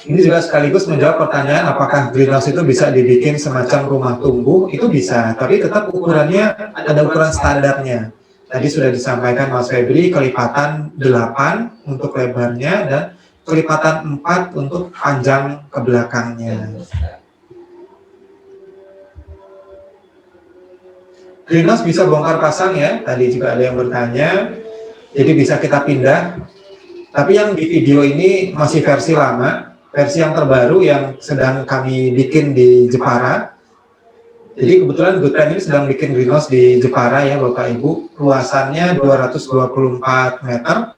Ini juga sekaligus menjawab pertanyaan apakah greenhouse itu bisa dibikin semacam rumah tumbuh, itu bisa, tapi tetap ukurannya ada ukuran standarnya. Tadi sudah disampaikan Mas Febri, kelipatan 8 untuk lebarnya dan kelipatan 4 untuk panjang ke belakangnya. Greenhouse bisa bongkar pasang ya, tadi juga ada yang bertanya, jadi bisa kita pindah. Tapi yang di video ini masih versi lama, versi yang terbaru yang sedang kami bikin di Jepara. Jadi kebetulan Goodpan ini sedang bikin greenhouse di Jepara ya Bapak Ibu, luasannya 224 meter,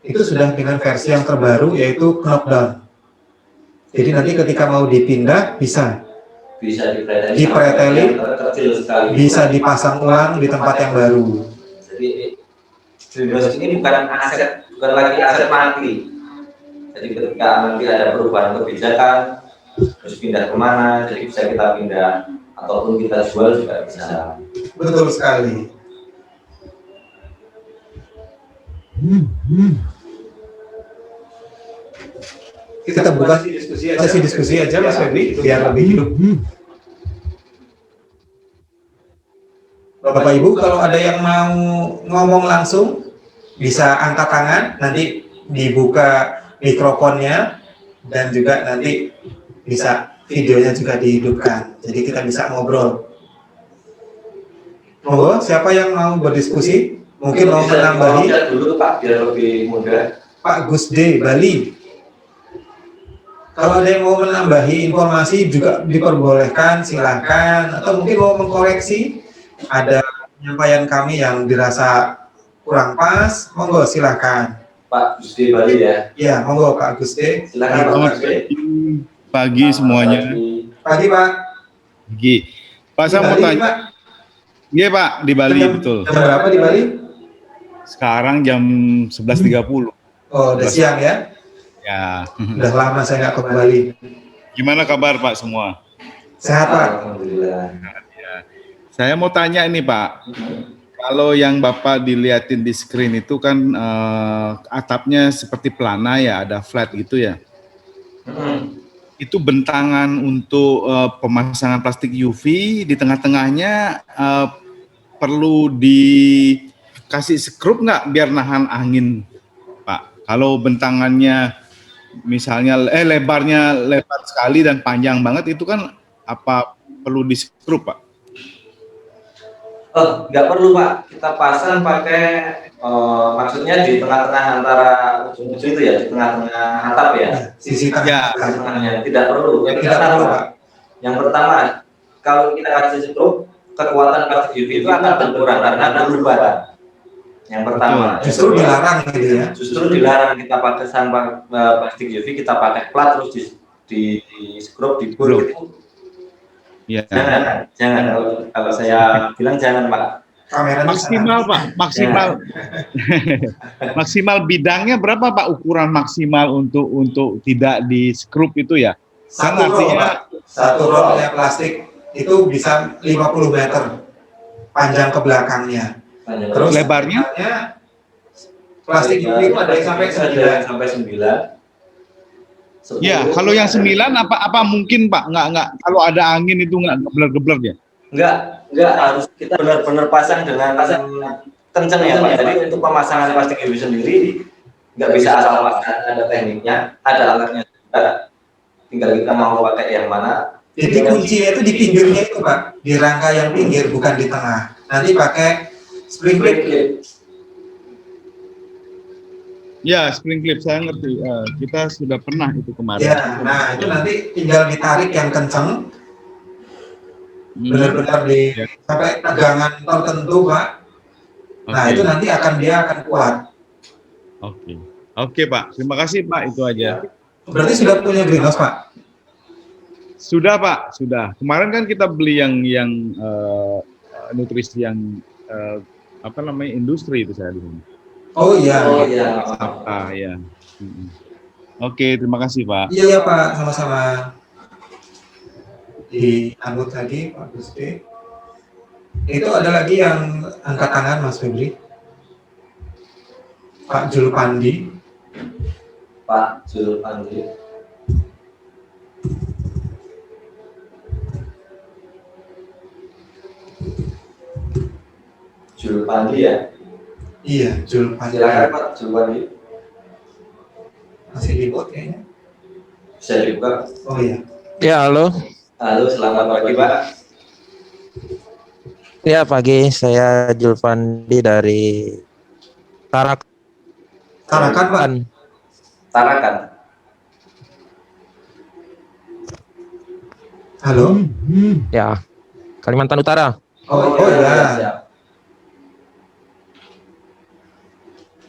itu sudah dengan versi yang terbaru yaitu knockdown. Jadi nanti ketika mau dipindah bisa dipreteli, bisa dipasang ulang di tempat yang baru. Jadi greenhouse ini bukan lagi aset mati. Jadi ketika nanti ada perubahan kebijakan, terus pindah kemana, jadi bisa kita pindah ataupun kita jual juga bisa. Betul sekali. Kita buka sesi diskusi aja Mas Febri biar lebih hidup. Bapak Ibu kalau ada yang mau ngomong langsung bisa angkat tangan, nanti dibuka mikrofonnya dan juga nanti bisa videonya juga dihidupkan. Jadi kita bisa ngobrol. Monggo, siapa yang mau berdiskusi? Mungkin mau menambahi? Dulu Pak biar lebih mudah. Pak Gus D Bali. Kalau ada yang mau menambahi informasi juga diperbolehkan, silakan. Atau mungkin mau mengkoreksi, ada penyampaian kami yang dirasa kurang pas, monggo silakan. Pak Gus D Bali ya. Ya, monggo Pak Gus D. Silakan Pak Gus D. Pagi semuanya. Pagi Pak. Pagi. Pak saya mau tanya. Iya Pak, di Bali betul. Jam berapa di Bali? Sekarang jam 11.30. Oh, udah siang ya? Ya. Udah lama saya nggak ke Bali. Gimana kabar Pak semua? Sehat Pak. Alhamdulillah. Ya. Saya mau tanya ini Pak. Kalau yang Bapak dilihatin di screen itu kan atapnya seperti pelana ya, ada flat gitu ya. Itu bentangan untuk pemasangan plastik UV di tengah-tengahnya perlu dikasih skrup nggak biar nahan angin Pak? Kalau bentangannya misalnya lebarnya lebar sekali dan panjang banget itu kan apa perlu di skrup Pak? Nggak perlu Pak, kita pasang pakai maksudnya di tengah-tengah antara ujung-ujung itu ya, di tengah-tengah atap ya. Sisi Ya. Tengahnya tidak perlu. Yang Tidak perlu Pak. Yang pertama, kalau kita kasih skrup, kekuatan plastik UV itu akan berkurang karena berlebaran. Yang pertama. Justru dilarang gitu ya. Justru dilarang kita pakai sampah plastik UV, kita pakai plat terus di skrup, di bur itu. Ya. Jangan. Kalau saya bilang jangan Pak. Kameranya Maksimal Pak, maksimal. Maksimal bidangnya berapa Pak, ukuran maksimal untuk tidak di skrup itu ya? Satu Kan roll, artinya Pak. Satu rollnya plastik itu bisa 50 meter panjang ke belakangnya. Terus lebarnya? Plastik UV itu ada yang sampai 9. sampai 9. Ya, kalau yang 9 apa mungkin Pak? Nggak kalau ada angin itu nggak gebler-gebler ya? Enggak harus kita benar-benar pasang dengan kenceng ya Pak. Jadi untuk pemasangan plastik UV sendiri nggak bisa asal-asalan, ada tekniknya, ada alatnya juga. Tinggal kita mau pakai yang mana. Jadi kuncinya itu di pinggirnya itu Pak, di rangka yang pinggir bukan di tengah. Nanti pakai spring clip. Ya, spring clip saya ngerti. Kita sudah pernah itu kemarin. Ya, nah itu nanti tinggal ditarik yang kenceng, benar-benar sampai tegangan tertentu Pak. Nah itu nanti dia akan kuat. Oke Pak, terima kasih Pak, itu aja. Berarti sudah punya greenhouse Pak? Sudah Pak, sudah. Kemarin kan kita beli yang nutrisi yang industri itu saya di sini. Oh iya. Ya. Oke, terima kasih Pak. Iya Pak, sama-sama. Dianggut lagi Pak Gusti. Itu ada lagi yang angkat tangan Mas Febri. Pak Julpandi. Pak Julpandi. Julpandi ya? Iya, Julpandi. Silakan Pak Julpandi. Masih ribut kayaknya. Bisa dibuka. Oh iya. Ya, halo. Halo, selamat pagi Pak. Ya, pagi. Saya Julpandi dari Tarakan Pak. Tarakan. Halo. Ya, Kalimantan Utara. Oh iya.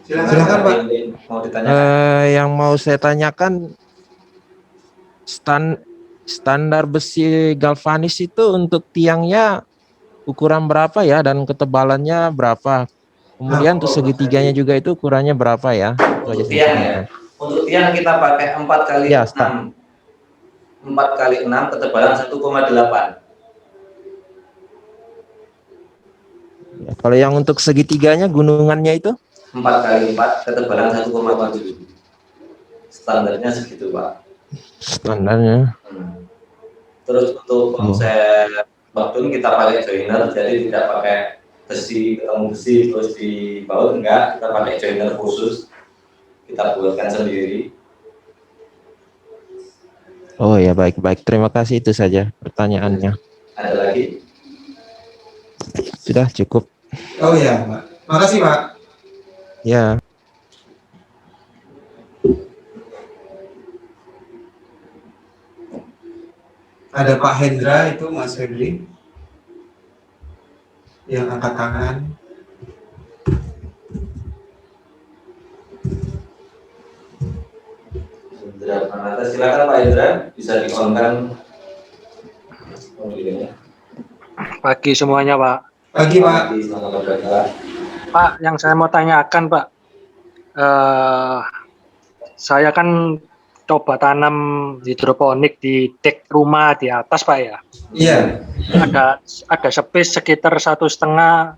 Silakan Pak. Mau ditanyakan? Yang mau saya tanyakan, standar besi galvanis itu untuk tiangnya ukuran berapa ya, dan ketebalannya berapa? Kemudian untuk segitiganya juga itu ukurannya berapa ya? Untuk tiang ya. Untuk tiang kita pakai 4 kali Ya, 6. 4 kali 6 ketebalan 1,8. Ya, kalau yang untuk segitiganya gunungannya itu? 4 kali 4 ketebalan 1,7. Standarnya segitu Pak. Standarnya. Terus untuk konsep bautun kita pakai joiner, jadi tidak pakai besi ketemu besi terus dibaut, enggak, kita pakai joiner khusus, kita buatkan sendiri. Oh ya, baik. Terima kasih, itu saja pertanyaannya. Ada lagi? Sudah cukup. Oh iya Pak. Makasih Pak. Ya. Ada Pak Hendra itu Mas Febri yang angkat tangan. Indra Pranata, silakan Pak Indra, bisa di-on-kan. Pagi semuanya Pak. Pagi Pak. Pak, yang saya mau tanyakan Pak, saya kan coba tanam hidroponik di dek rumah di atas Pak ya. Iya. Ada space sekitar 1,5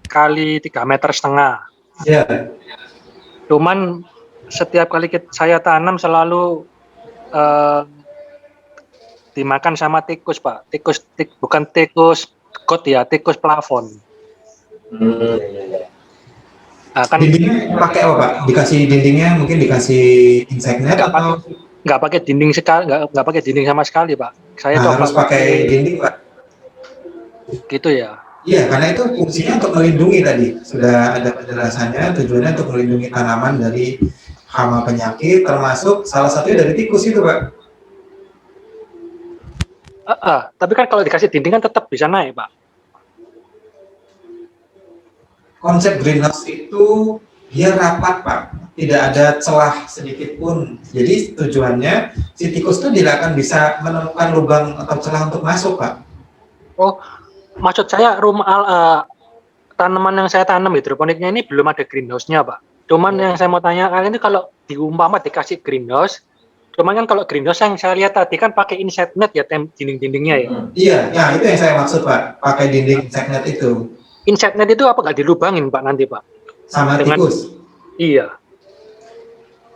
kali 3,5 meter. Iya. Cuman setiap kali saya tanam selalu dimakan sama tikus Pak. Bukan tikus got ya, tikus plafon. Kan dindingnya pakai apa Pak? Dikasih dindingnya mungkin dikasih insect net atau nggak pakai dinding sekali, nggak pakai dinding sama sekali Pak. Saya coba harus pakai dinding Pak. Gitu ya. Iya, karena itu fungsinya untuk melindungi tadi. Sudah ada penjelasannya, tujuannya untuk melindungi tanaman dari hama penyakit, termasuk salah satunya dari tikus itu Pak. Tapi kan kalau dikasih dinding kan tetap bisa naik Pak. Konsep greenhouse itu dia rapat Pak, tidak ada celah sedikit pun. Jadi tujuannya si tikus itu tidak akan bisa menemukan lubang atau celah untuk masuk Pak. Oh, maksud saya tanaman yang saya tanam hidroponiknya ini belum ada greenhouse-nya, Pak. Cuman yang saya mau tanyakan ini kalau diumpama dikasih greenhouse, cuman kan kalau greenhouse yang saya lihat tadi kan pakai insect net ya dinding-dindingnya ya. Iya, ya itu yang saya maksud Pak, pakai dinding insect net itu Insect net itu apa nggak dilubangin Pak nanti Pak? sama Dengan- tikus. Iya.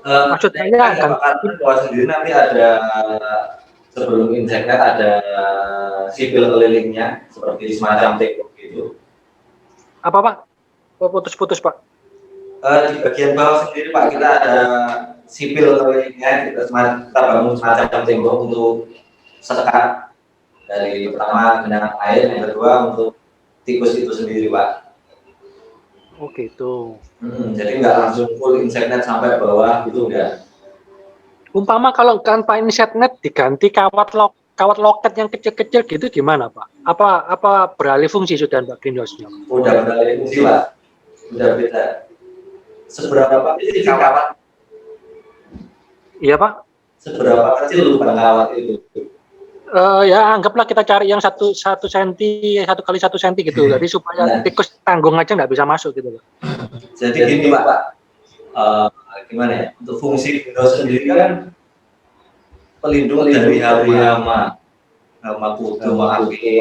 Maksud saya kan bahwa sendiri nanti ada sebelum insect net ada sipil kelilingnya seperti semacam tembok gitu. apa Pak? Oh, putus-putus Pak. Di bagian bawah sendiri Pak kita ada sipil kelilingnya, kita bangun semacam tembok untuk sekat dari pertama genangan air, yang kedua untuk tikus itu sendiri Pak. Oh gitu. Jadi nggak langsung full insect net sampai bawah gitu enggak. Umpama kalau tanpa insect net diganti kawat loket yang kecil-kecil gitu gimana Pak? Apa beralih fungsi sudah Pak greenhouse-nya? Udah beralih fungsi Pak. Udah beda. Seberapa kecil kawat? Iya Pak. Seberapa kecil lubang kawat itu? Ya anggaplah kita cari yang 1 senti, 1 kali 1 senti gitu. Jadi supaya tikus tanggung aja nggak bisa masuk gitu loh. Jadi gini Pak, gimana ya? Untuk fungsi greenhouse sendiri kan pelindung dari hama kutu,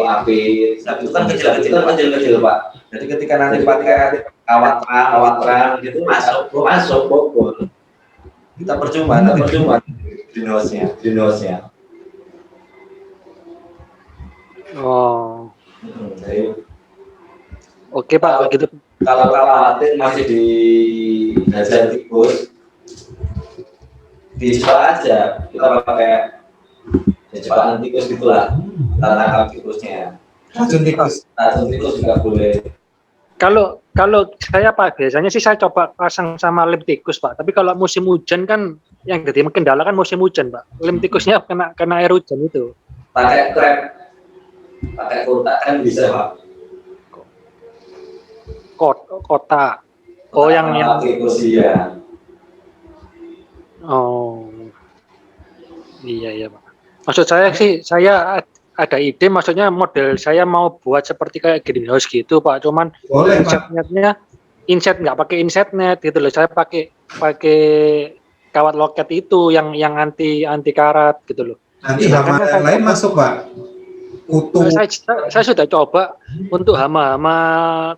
api, itu kan kecil-kecil Pak. Jadi ketika nanti pakai kawat terang gitu masuk bobol. Kita percuma greenhouse-nya. Oh. Jadi Oke Pak, gitu. kalau khawatir masih di hasil tikus, dijebak aja, kita pakai jebakan tikus gitulah, kita tangkap tikusnya. Racun tikus. Racun tikus juga boleh. Kalau saya Pak biasanya sih saya coba pasang sama lem tikus Pak. Tapi kalau musim hujan kan yang jadi kendala kan musim hujan Pak. Lem tikusnya kena air hujan itu. Pakai krep, pakai kotak kan bisa Pak. Kota. Oh yang tikus iya. Oh. Iya Pak. Maksud saya sih saya ada ide, maksudnya model saya mau buat seperti kayak greenhouse gitu Pak. Cuman Boleh insect Pak. netnya nggak pakai insect net gitu loh. Saya pakai kawat loket itu yang anti karat gitu loh. Nanti hama yang lain masuk Pak. Kutu. Saya sudah coba untuk hama-hama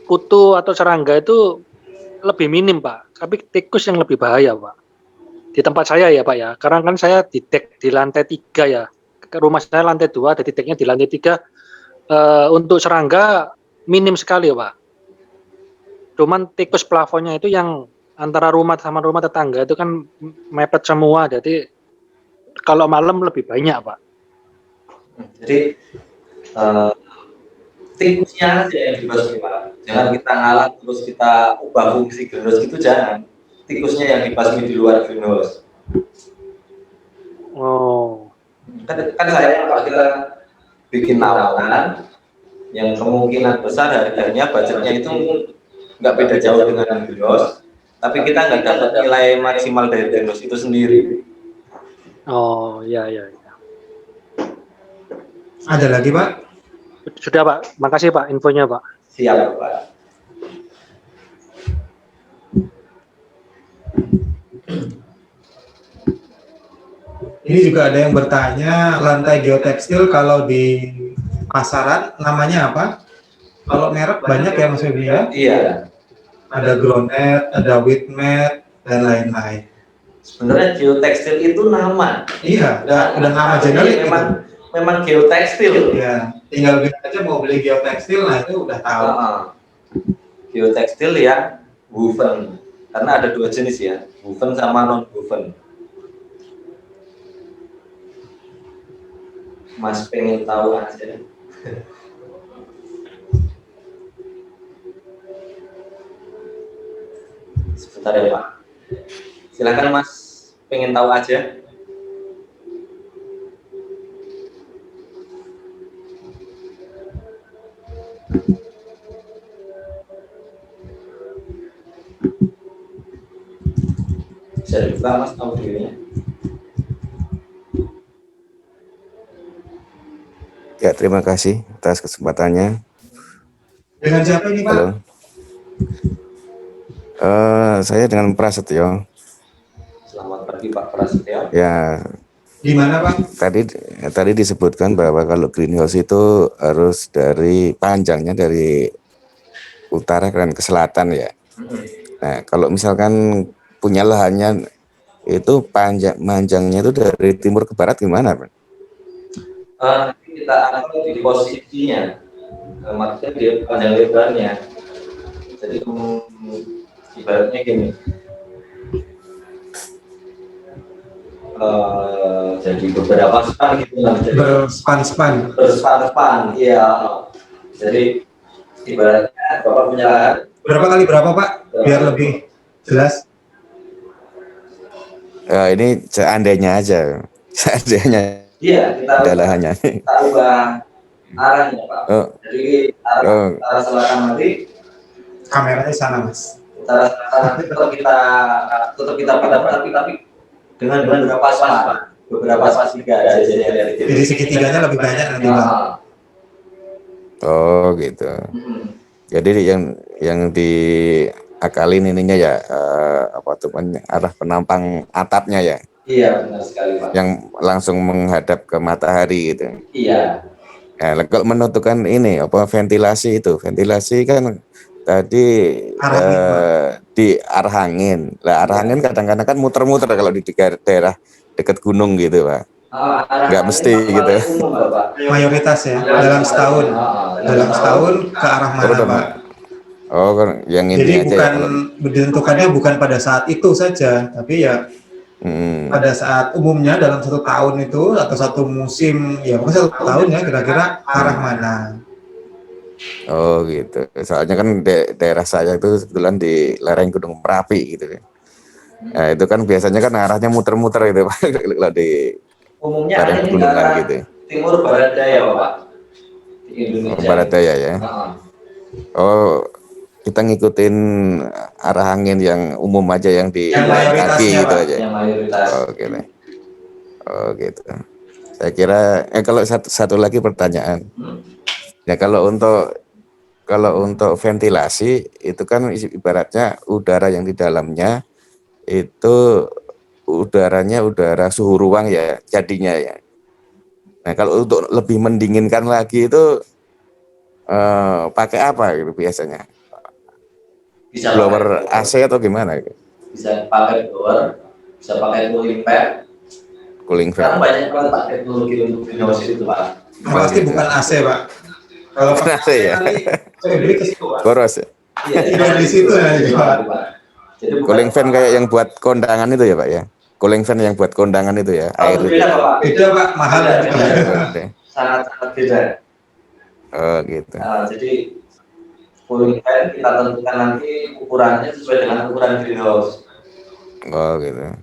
kutu atau serangga itu lebih minim Pak. Tapi tikus yang lebih bahaya Pak. Di tempat saya ya Pak ya. Karena kan saya di deck di lantai 3 ya. Rumah saya lantai 2, ada decknya di lantai 3. Untuk serangga minim sekali Pak. Cuman tikus plafonnya itu yang antara rumah sama rumah tetangga itu kan mepet semua. Jadi kalau malam lebih banyak Pak. Jadi tikusnya aja yang dibasmi Pak. Jangan kita ngalah terus kita ubah fungsi greenhouse gitu, jangan. Tikusnya yang dibasmi di luar greenhouse. Oh. Kan saya kalau kita bikin nawangan yang kemungkinan besar harganya budgetnya itu nggak beda jauh dengan greenhouse, tapi kita nggak dapat nilai maksimal dari greenhouse itu sendiri. Oh, iya. Ada lagi Pak? Sudah Pak, makasih Pak infonya Pak. Siap Pak. Ini juga ada yang bertanya, lantai geotekstil kalau di pasaran namanya apa? Kalau merek banyak ya Mas Febri ya? Iya. Ada Groundnet, ada Whitmat, dan lain-lain. Sebenarnya geotekstil itu nama. Iya, udah nama generik gitu. Memang geotekstil. Ya, tinggal bilang aja mau beli geotekstil, nah itu udah tahu. Geotekstil yang woven, karena ada 2 jenis ya, woven sama non woven. Mas pengen tahu aja. Sebentar ya Pak. Silakan Mas, pengen tahu aja. Bisa dibuka Mas audionya. Ya, terima kasih atas kesempatannya. Dengan siapa ini Pak? Halo. Saya dengan Prasetyo. Selamat pagi Pak Prasetyo. Ya, Di mana Pak? tadi disebutkan bahwa kalau greenhouse itu harus dari panjangnya dari utara dan ke selatan ya. Nah, kalau misalkan punya lahannya itu panjangnya itu dari timur ke barat gimana, Pak? Kita atur di posisinya, maksudnya dia panjang lebarnya. Jadi ibaratnya gini, jadi beberapa span gitu lah, jadi berspan, iya. Jadi ibaratnya Bapak punya lahan. Berapa kali berapa Pak? Biar lebih jelas. Ini seandainya aja, seandainya Iya, kita ada lahannya. kita ubah arahnya Pak. Oh. Jadi arah selatan nanti, Kameranya sana Mas. arah selatan nanti tetap kita pada tapi dengan beberapa spas juga ada jadi Jadi segitiganya lebih banyak nanti Bang. Oh gitu. Jadi yang diakalin ininya ya apa tuh arah penampang atapnya ya. Iya benar sekali Pak. Yang langsung menghadap ke matahari gitu. Iya. Nah, kalau menentukan ini apa ventilasi kan tadi di arah angin. Lah arah angin kadang-kadang kan muter-muter kalau di daerah dekat gunung gitu Pak. Nggak mesti gitu. Mayoritas ya dalam setahun. Dalam setahun ke arah mana Pak? Oh kan yang ini Jadi aja bukan ya, ditentukannya bukan pada saat itu saja, tapi ya pada saat umumnya dalam satu tahun itu atau satu musim ya pokoknya satu tahun ya kira-kira arah mana. Oh gitu. Soalnya kan daerah saya itu kebetulan di lereng Gunung Merapi gitu ya. Nah itu kan biasanya kan arahnya muter-muter gitu Pak. Kalau di Umumnya lereng pegunungan gitu. Timur barat daya Pak. Di Indonesia. Oh, barat daya ya. Oh kita ngikutin arah angin yang umum aja yang di kaki gitu aja. Yang mayoritas. Oh gitu. Oh gitu. Saya kira kalau satu lagi pertanyaan. Ya kalau untuk ventilasi itu kan ibaratnya udara yang di dalamnya itu udaranya udara suhu ruang ya jadinya ya. Nah kalau untuk lebih mendinginkan lagi itu pakai apa gitu biasanya? Bisa blower AC atau gimana? Bisa pakai blower, bisa pakai cooling fan. Cooling fan. Sekarang banyak banget Pak teknologi untuk greenhouse itu Pak. Pasti bukan AC Pak. Kalau AC ya. Saya beli ke situ Pak. Boros ya. Iya di situ ya Pak. Jadi Cooling fan kayak yang buat kondangan itu ya Pak ya. Cooling fan yang buat kondangan itu ya. Air itu. Beda Pak, mahal ya. Sangat beda. Oh gitu. Jadi cooling fan kita tentukan nanti ukurannya sesuai dengan ukuran greenhouse. Oh gitu.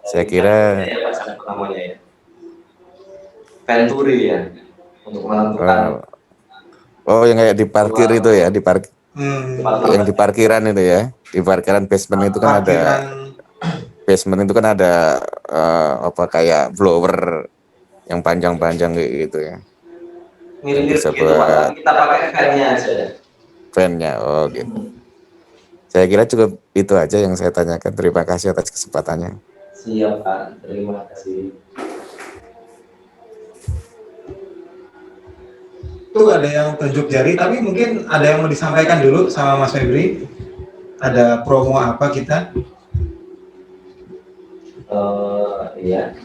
Saya Ya, kira namanya ya. Venturi ya untuk menentukan. Oh yang kayak di parkir itu ya, di parkir. Yang di parkiran itu ya, di parkiran basement itu kan ada. Basement itu kan ada apa kayak blower yang panjang-panjang gitu ya. Mirip-mirip gitu Pak, kita pakai fan-nya aja. Fan-nya, oh gitu. Saya kira cukup itu aja yang saya tanyakan. Terima kasih atas kesempatannya. Siap Pak, terima kasih. Tuh ada yang tunjuk jari, tapi mungkin ada yang mau disampaikan dulu sama Mas Febri. Ada promo apa kita? Iya.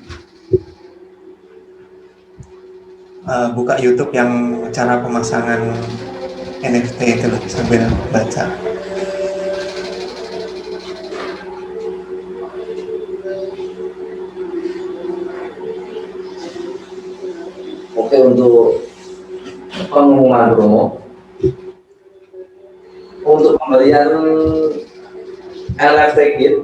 Buka YouTube yang cara pemasangan NFT itu loh, sambil baca. Oke, untuk pengumuman promo untuk pembelian NFT Kit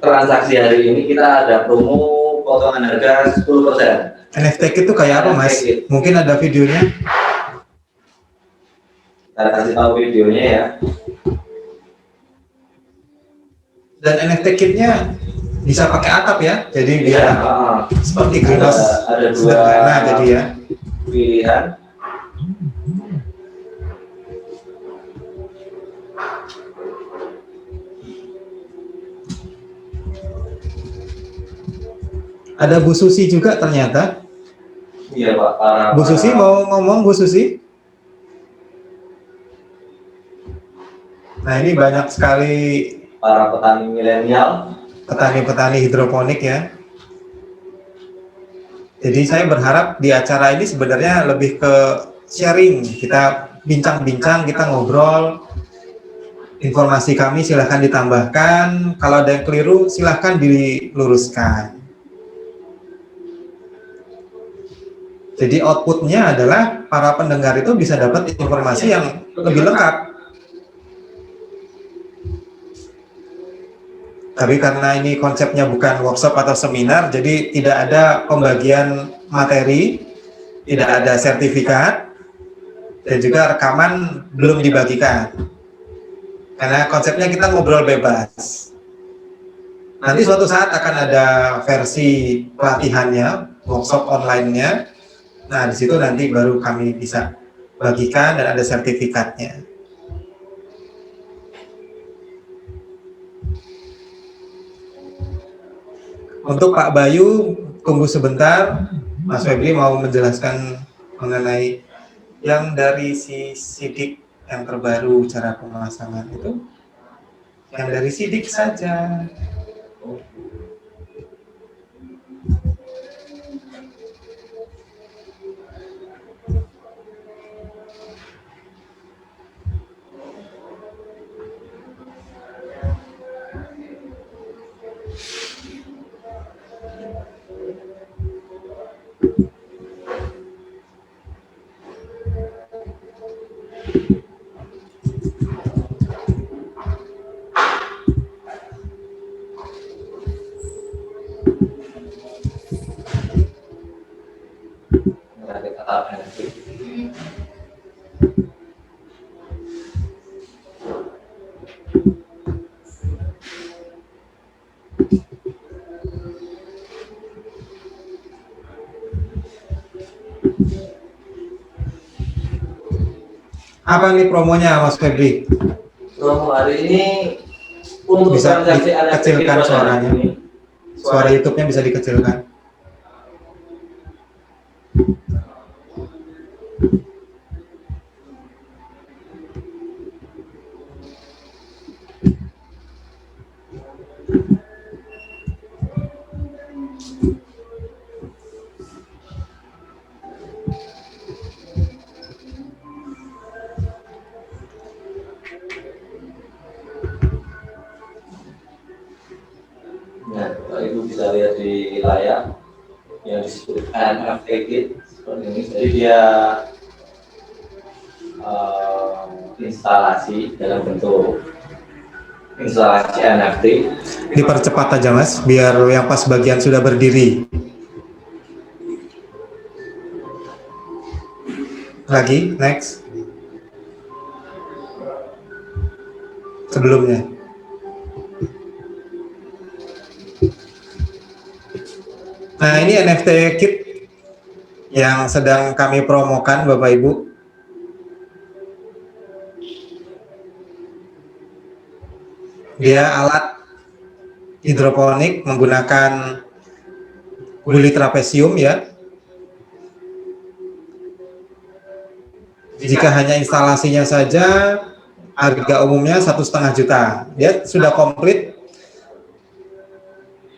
transaksi hari ini kita ada promo potongan harga 10%. NFT itu kayak apa Mas? Mungkin ada videonya? Kita kasih tahu videonya ya. Dan NFT kitnya bisa pakai atap ya, jadi biar seperti greenhouse ada dua sederhana jadi ya. pilihan. Ada Bu Susi juga ternyata. Iya Pak, Bu Susi mau ngomong, Bu Susi? Nah, ini banyak sekali para petani milenial, petani-petani hidroponik ya. Jadi saya berharap di acara ini sebenarnya lebih ke sharing, kita bincang-bincang, kita ngobrol. Informasi kami silahkan ditambahkan, kalau ada yang keliru silahkan diluruskan. Jadi outputnya adalah para pendengar itu bisa dapat informasi yang lebih lengkap. Tapi karena ini konsepnya bukan workshop atau seminar, jadi tidak ada pembagian materi, tidak ada sertifikat, dan juga rekaman belum dibagikan. Karena konsepnya kita ngobrol bebas. Nanti suatu saat akan ada versi pelatihannya, workshop online-nya. Nah, di situ nanti baru kami bisa bagikan dan ada sertifikatnya. Untuk Pak Bayu, tunggu sebentar. Mas Febri mau menjelaskan mengenai yang dari si sidik yang terbaru cara pemasangan itu. Yang dari sidik saja. Apa nih promonya Mas Febri? promo hari ini untuk Bisa transaksi dikecilkan NFT suaranya. ini, Suara YouTube-nya bisa dikecilkan. Nah, Bapak Ibu bisa lihat di layar yang disebut NFT Kit seperti ini. Jadi dia instalasi dalam bentuk instalasi NFT. Dipercepat aja Mas, biar yang pas bagian sudah berdiri. Lagi, next. Sebelumnya. Nah, ini NFT kit yang sedang kami promokan Bapak Ibu. Dia alat hidroponik menggunakan guli trapesium ya. Jika hanya instalasinya saja, harga umumnya 1,5 juta. Dia sudah komplit.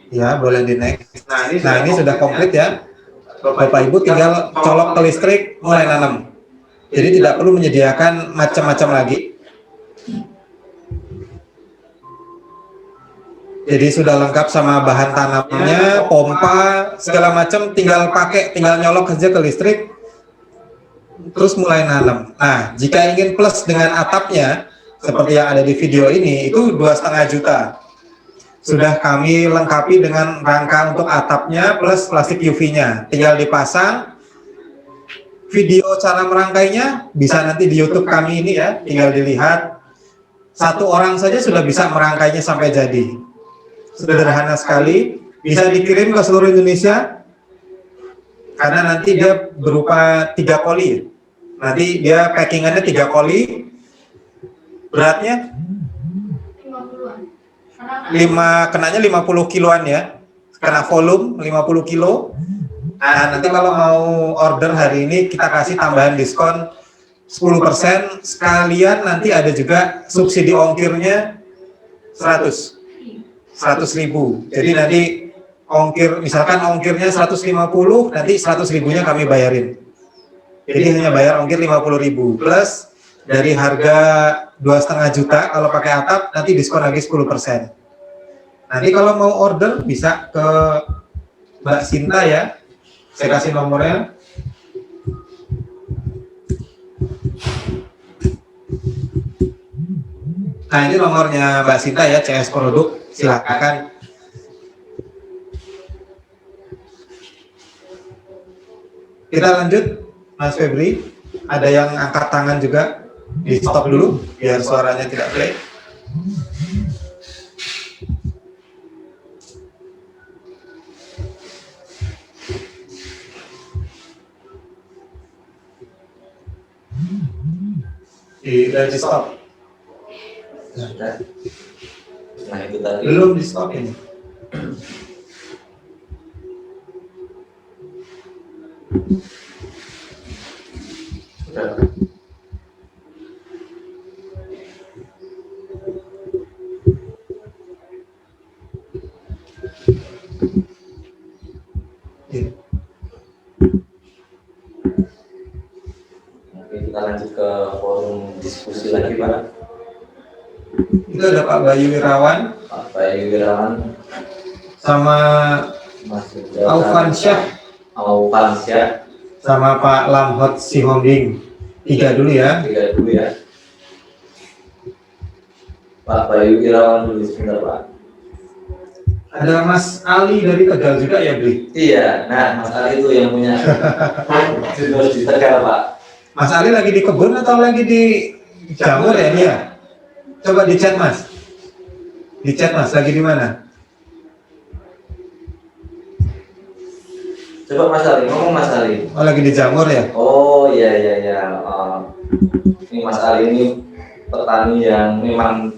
Ya, boleh di next. Nah, ini sudah komplit ya. Bapak Ibu tinggal colok ke listrik, mulai nanam. Jadi tidak perlu menyediakan macam-macam lagi. Jadi sudah lengkap sama bahan tanamnya, pompa, segala macam, tinggal pakai, tinggal nyolok aja ke listrik, terus mulai nanam. Nah, jika ingin plus dengan atapnya, seperti yang ada di video ini, itu 2,5 juta. Sudah kami lengkapi dengan rangka untuk atapnya plus plastik UV-nya. Tinggal dipasang. Video cara merangkainya bisa nanti di YouTube kami ini ya, tinggal dilihat. Satu orang saja sudah bisa merangkainya sampai jadi. Sederhana sekali, bisa dikirim ke seluruh Indonesia. Karena nanti dia berupa 3 koli. Nanti dia packingannya 3 koli. Beratnya 50-an. 50 kiloan ya. kena volume 50 kilo. Nah, nanti kalau mau order hari ini kita kasih tambahan diskon 10%, sekalian nanti ada juga subsidi ongkirnya 100.000. Jadi nanti ongkir, misalkan ongkirnya 150, nanti 100.000-nya kami bayarin. Jadi hanya bayar ongkir 50.000 plus dari harga 2,5 juta kalau pakai atap nanti diskon lagi 10%. Nanti kalau mau order bisa ke Mbak Sinta ya. Saya kasih nomornya. Nah, ini nomornya Mbak Sinta ya, CS Produk. Silakan. Kita lanjut, Mas Febri. Ada yang angkat tangan juga. Di stop dulu, biar suaranya tidak play. Di stop. Nah itu tadi. Belum di stop ini. Sudah. Iya. Oke, kita lanjut ke forum diskusi lagi Pak. Itu ada Pak Bayu Wirawan Pak Bayu Wirawan, sama Mas Aufan Syah Aufan Syah, sama Pak Lamhot Sihombing. 3 dulu ya. 3 dulu ya. Pak Bayu Wirawan dulu sebentar Pak. Ada Mas Ali dari Tegal juga ya, Bri? Iya, nah Mas Ali itu yang punya jurnal di Tegal Pak. Mas Ali lagi di kebun atau lagi di jamur ya ini ya? Coba di chat Mas. Di chat Mas, lagi di mana? Coba Mas Ali, ngomong Mas Ali. Oh, lagi di jamur ya? Oh iya. Ini Mas Ali ini petani yang memang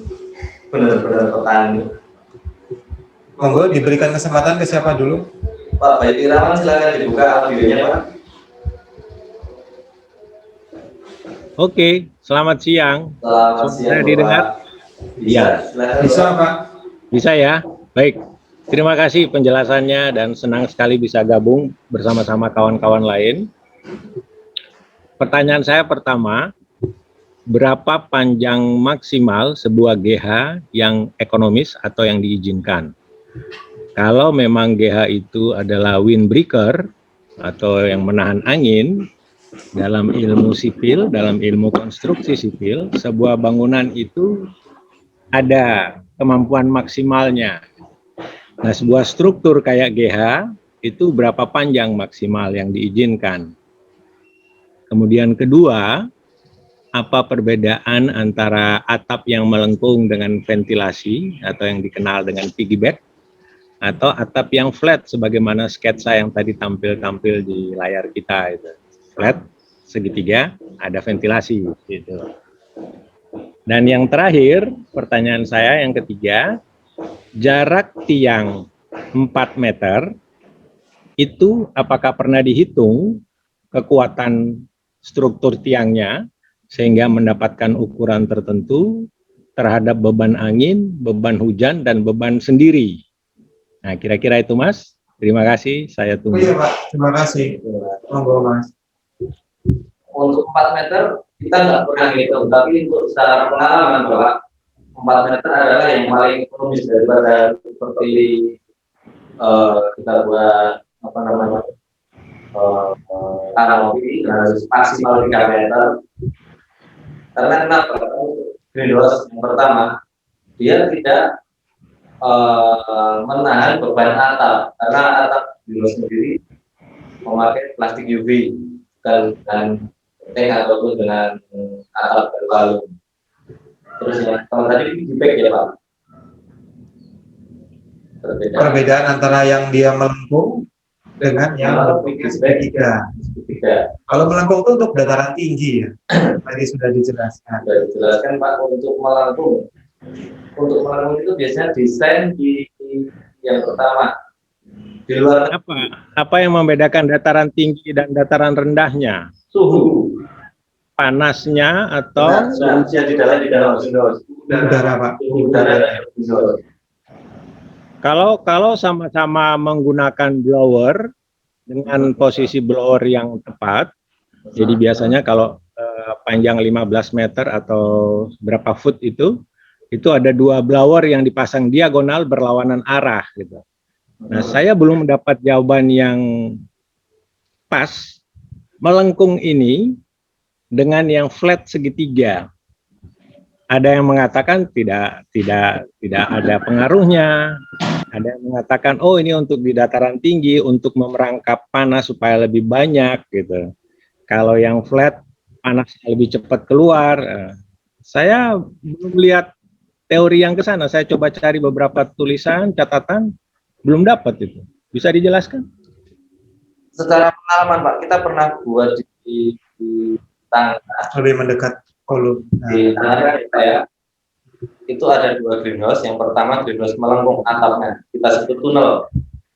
benar-benar petani. Monggo diberikan kesempatan ke siapa dulu? Pak Bayu Wirawan silakan dibuka audionya Pak. Oke, selamat siang. Selamat siang. Saya didengar? Iya. Silakan, Bisa Pak. Pak? Bisa ya? Baik. Terima kasih penjelasannya dan senang sekali bisa gabung bersama-sama kawan-kawan lain. Pertanyaan saya pertama, berapa panjang maksimal sebuah GH yang ekonomis atau yang diizinkan? Kalau memang GH itu adalah windbreaker atau yang menahan angin, dalam ilmu sipil, dalam ilmu konstruksi sipil, sebuah bangunan itu ada kemampuan maksimalnya. Nah, sebuah struktur kayak GH itu berapa panjang maksimal yang diizinkan? Kemudian kedua, apa perbedaan antara atap yang melengkung dengan ventilasi atau yang dikenal dengan piggyback atau atap yang flat sebagaimana sketsa yang tadi tampil di layar kita itu. Flat, segitiga, ada ventilasi gitu. Dan yang terakhir, pertanyaan saya yang ketiga, jarak tiang 4 meter itu apakah pernah dihitung kekuatan struktur tiangnya sehingga mendapatkan ukuran tertentu terhadap beban angin, beban hujan, dan beban sendiri. Nah, kira-kira itu Mas. Terima kasih, saya Oh tunggu. iya Pak, terima kasih. Monggo Mas. Untuk 4 meter kita nggak pernah ngitung, tapi untuk secara pengalaman Bapak, 4 meter adalah yang paling ekonomis daripada seperti kita buat apa namanya kanopi harus maksimal 3 meter. Karena kenapa? Greenhouse yang pertama dia tidak menahan beban atap, karena atap greenhouse sendiri memakai plastik UV dan tank ataupun dengan atap berbalung. Terus ya, kalau tadi piggyback ya Pak. Perbedaan antara yang dia melengkung dengan yang segitiga. Kalau melengkung itu untuk dataran tinggi ya. Tadi sudah dijelaskan. Sudah dijelaskan Pak, untuk melengkung. Untuk melengkung itu biasanya desain di yang pertama Di luar Apa yang membedakan dataran tinggi dan dataran rendahnya? suhu. Panasnya atau Nah, di dalam greenhouse. Udara, Pak. Suhu udara dalam greenhouse. kalau sama-sama menggunakan blower dengan posisi blower yang tepat, jadi biasanya kalau panjang 15 meter atau berapa foot itu ada 2 blower yang dipasang diagonal berlawanan arah gitu. Nah, saya belum mendapat jawaban yang pas melengkung ini dengan yang flat segitiga. Ada yang mengatakan tidak ada pengaruhnya. Ada yang mengatakan oh ini untuk di dataran tinggi untuk memerangkap panas supaya lebih banyak gitu. Kalau yang flat panasnya lebih cepat keluar. Saya belum lihat teori yang ke sana. Saya coba cari beberapa tulisan, catatan, belum dapat itu. Bisa dijelaskan? Secara pengalaman Pak, kita pernah buat di tangga. Lebih mendekat kolom. Di tangga saya itu ada 2 greenhouse. Yang pertama greenhouse melengkung atapnya, kita sebut tunnel.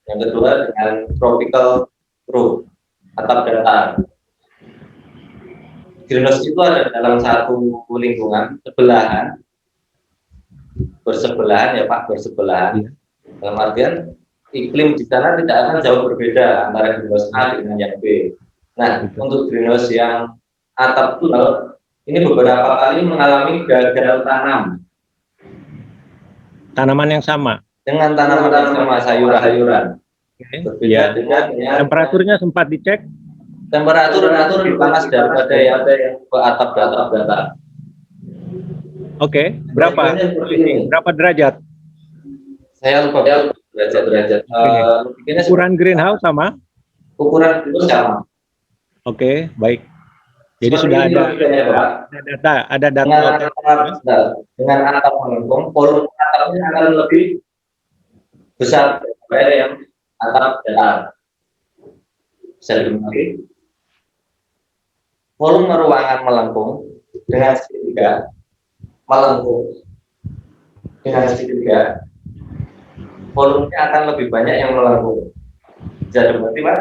Yang kedua dengan tropical roof, atap datar. Greenhouse itu ada dalam satu lingkungan bersebelahan ya Pak, bersebelahan. Dalam artian iklim di sana tidak akan jauh berbeda antara greenhouse A dengan yang B. Nah, untuk greenhouse yang atap tunnel ini beberapa kali mengalami gagal tanam. Tanaman yang sama. Dengan tanaman sama sayuran. Ya. Dengan Temperaturnya sempat dicek. Temperatur lebih panas daripada yang ke atap datar. Oke, berapa derajat? Saya lupa derajat. Ukuran greenhouse sama? Ukuran itu sama. Oke, baik. Jadi Seperti sudah ini logikanya, Pak. ada data. Dengan atap melengkung, volume atapnya akan lebih besar daripada yang atap datar. Bisa dimengerti? Volume ruangan melengkung dengan segitiga melengkung dengan segitiga, volumenya akan lebih banyak yang melengkung. Bisa dimengerti Pak?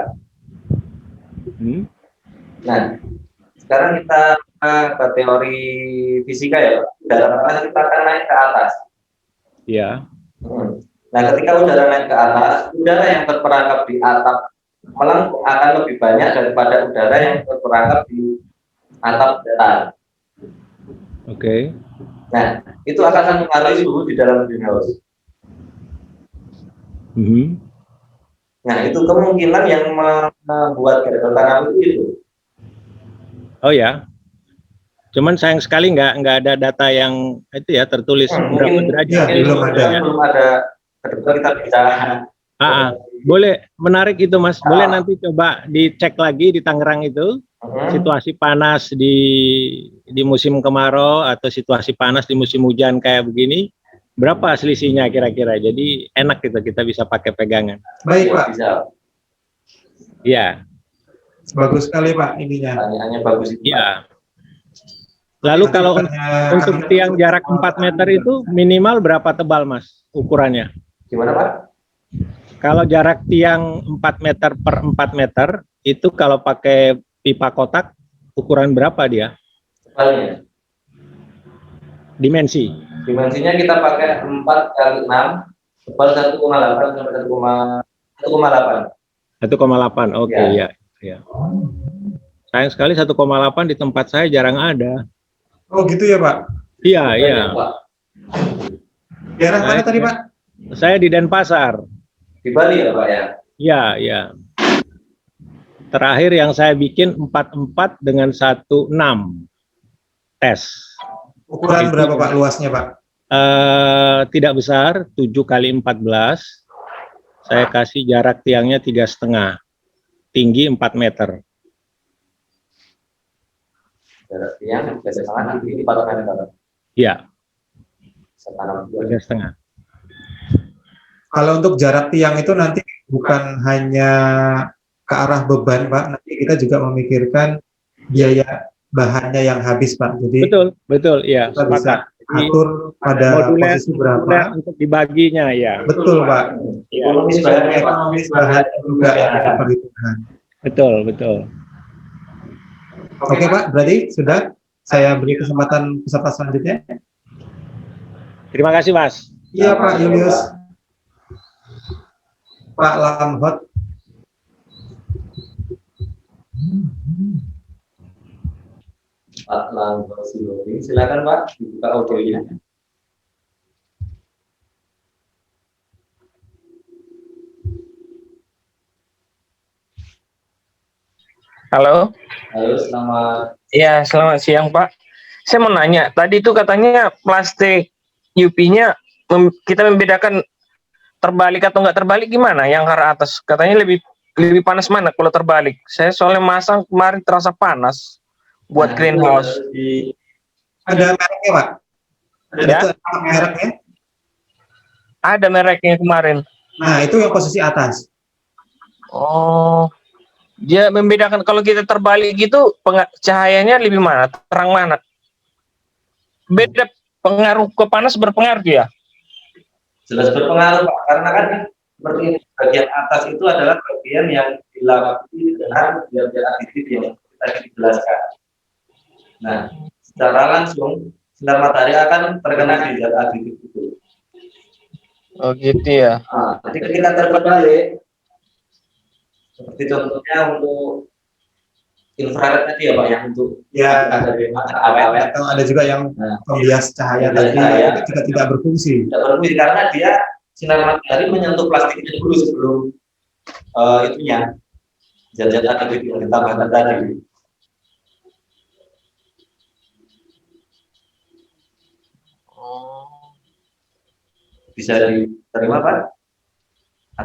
Nah, sekarang kita ke teori fisika ya Pak. Udara panas kita akan naik ke atas. Iya. Nah, ketika udara naik ke atas, udara yang terperangkap di atap melengkung akan lebih banyak daripada udara yang terperangkap di atap datar. Oke. Nah, itu akan mempengaruhi suhu di dalam greenhouse. Nah, itu kemungkinan yang membuat gagal tanam itu. Oh ya. Cuman sayang sekali nggak ada data yang itu ya tertulis berapa derajat. Belum ada. Kedepan kita bisa. Boleh, menarik itu Mas. Boleh nanti coba dicek lagi di Tangerang itu situasi panas di musim kemarau atau situasi panas di musim hujan kayak begini. Berapa selisihnya kira-kira? Jadi enak kita bisa pakai pegangan. Baik Pak. Bisa. Iya. Bagus sekali Pak ininya. Pertanyaannya bagus itu. Iya. Lalu kalau untuk tiang jarak 4 meter itu minimal berapa tebal Mas ukurannya? Gimana Pak? Kalau jarak tiang 4 meter per 4 meter itu kalau pakai pipa kotak ukuran berapa dia? Tebalnya. Dimensi. Dimensinya kita pakai 4 kali 6, tebal 1,8 sampai 1,8. 1,8. Oke, ya. Sayang sekali 1,8 di tempat saya jarang ada. Oh gitu ya Pak? Iya. Daerah mana tadi Pak? Saya di Denpasar. Di Bali ya Pak ya? Iya. Terakhir yang saya bikin 44 dengan 16 tes. Ukuran berapa Pak luasnya Pak? Tidak besar, 7 kali 14. Saya kasih jarak tiangnya 3,5. Tinggi 4 meter. Jarak tiang 3,5, tinggi 4 meter. Iya. 3,5. Kalau untuk jarak tiang itu nanti bukan hanya ke arah beban Pak, nanti kita juga memikirkan biaya bahannya yang habis Pak. Jadi betul, iya. kita bisa atur pada moduler posisi berapa. untuk dibaginya ya. Betul Pak. Ya, Ekonomis bahan juga yang kita perhitungkan. betul, betul. Oke Pak, berarti sudah saya beri kesempatan peserta selanjutnya. Terima kasih, Mas. Iya Pak Julius. Pak Lamhot. Pak Langkosiori, silakan Pak, dibuka audionya. Halo. Halo, selamat. Ya, selamat siang Pak. Saya mau nanya, tadi itu katanya plastik UV-nya kita membedakan terbalik atau nggak terbalik gimana? Yang ke arah atas katanya lebih panas mana kalau terbalik? Saya soalnya masang kemarin terasa panas buat greenhouse. Ada mereknya Pak? Ada Ya. mereknya? Ada mereknya kemarin. Nah itu yang posisi atas. Oh, dia membedakan kalau kita terbalik gitu cahayanya lebih mana? Terang mana? Beda pengaruh ke panas berpengaruh ya? Jelas berpengaruh Pak, karena kan seperti bagian atas itu adalah bagian yang dilapisi dengan zat aditif yang tadi dijelaskan. Nah, secara langsung sinar matahari akan terkena di zat aditif itu. Oh gitu ya. Nah, jadi ketika terbalik, seperti contohnya untuk infrared tadi ya Pak, yang untuk Ya. awet-awet. Atau ada juga yang Nah, pembias cahaya pembias tadi cahaya. itu juga tidak berfungsi. tidak berfungsi karena dia sinar matahari menyentuh plastiknya dulu sebelum itunya zat-zat aditif yang ditambahkan tadi. Bisa diterima Pak?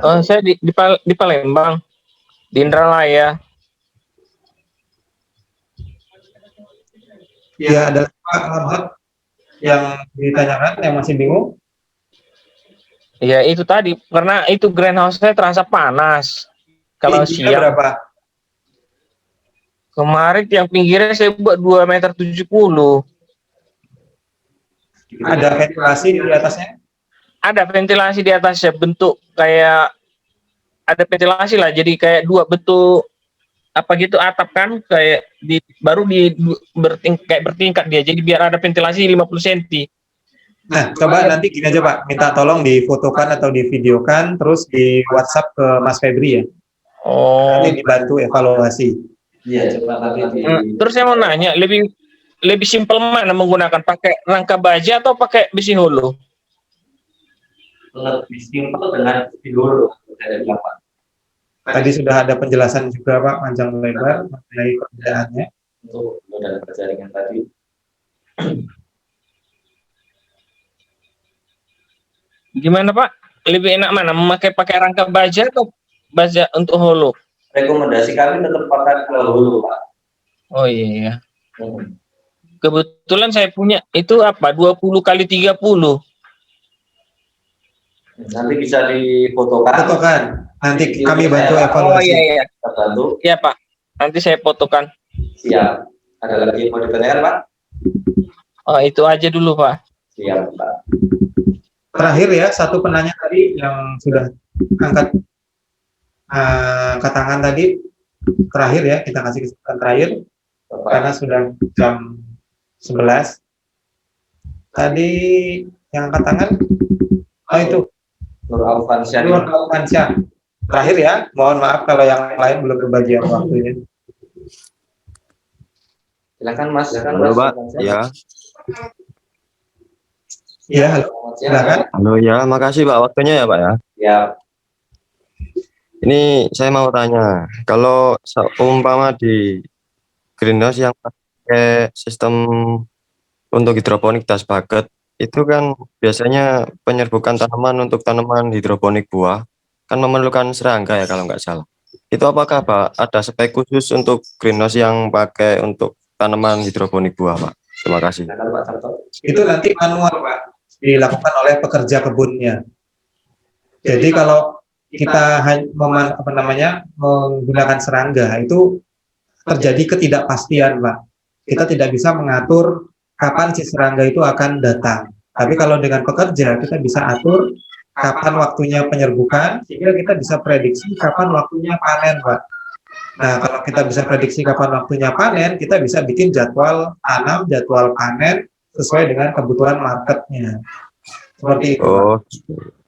Oh, saya di Palembang, di Indralaya. Ya, ada Pak Lamhot yang ditanyakan yang masih bingung. Ya itu tadi, karena itu greenhouse saya terasa panas. Kalau Tingginya siang, berapa? kemarin yang pinggirnya saya buat 2,70 meter. Ada ventilasi di atasnya? Ada ventilasi di atasnya, bentuk kayak ada ventilasi lah, jadi kayak dua bentuk apa gitu atap kan, kayak kayak bertingkat dia, jadi biar ada ventilasi 50 cm. Nah, coba nanti gini aja Pak, minta tolong difotokan atau divideokan, terus di WhatsApp ke Mas Febri ya. Oh. Nanti dibantu evaluasi. Iya, coba nanti di Terus saya mau nanya, lebih simpel mana menggunakan, pakai rangka baja atau pakai besi holo? lebih simpel dengan video dari belakang. Tadi sudah ada penjelasan juga Pak, panjang lebar mengenai perbedaannya. Untuk modal jaringan tadi. Gimana Pak? Lebih enak mana? Pakai rangka baja atau baja untuk holo? Rekomendasi kami tetap pakai holo Pak. Oh iya. Kebetulan saya punya itu apa? 20 kali 30. Nanti bisa difotokan. Fotokan. Nanti kami bantu evaluasi. Oh iya. Kita bantu. Iya Pak. Nanti saya fotokan. Siap. Ada lagi yang mau ditanyakan Pak? Oh itu aja dulu Pak. Siap Pak. Terakhir ya, satu penanya tadi yang sudah angkat tangan tadi. Terakhir ya, kita kasih kesempatan terakhir. Bapak. Karena sudah jam 11. Tadi yang angkat tangan, oh itu Nur Alfansyah. Nur Alfansyah. Terakhir ya, mohon maaf kalau yang lain belum kebagian waktunya. Silakan Mas. Halo Pak, ya. Iya, halo. Silakan. Halo ya, makasih Pak waktunya ya Pak ya. Ya. Ini saya mau tanya, kalau umpama di greenhouse yang pakai sistem untuk hidroponik das bucket, itu kan biasanya penyerbukan tanaman untuk tanaman hidroponik buah kan memerlukan serangga ya kalau nggak salah. Itu apakah Pak ada spek khusus untuk greenhouse yang pakai untuk tanaman hidroponik buah Pak? Terima kasih. Silakan Pak Sarto. Itu nanti manual Pak, dilakukan oleh pekerja kebunnya. Jadi kalau kita menggunakan serangga itu terjadi ketidakpastian Pak. Kita tidak bisa mengatur kapan si serangga itu akan datang. Tapi kalau dengan pekerja kita bisa atur kapan waktunya penyerbukan, sehingga kita bisa prediksi kapan waktunya panen, Pak. Nah, kalau kita bisa prediksi kapan waktunya panen, kita bisa bikin jadwal tanam, jadwal panen sesuai dengan kebutuhan marketnya. Seperti itu, Pak. Oh,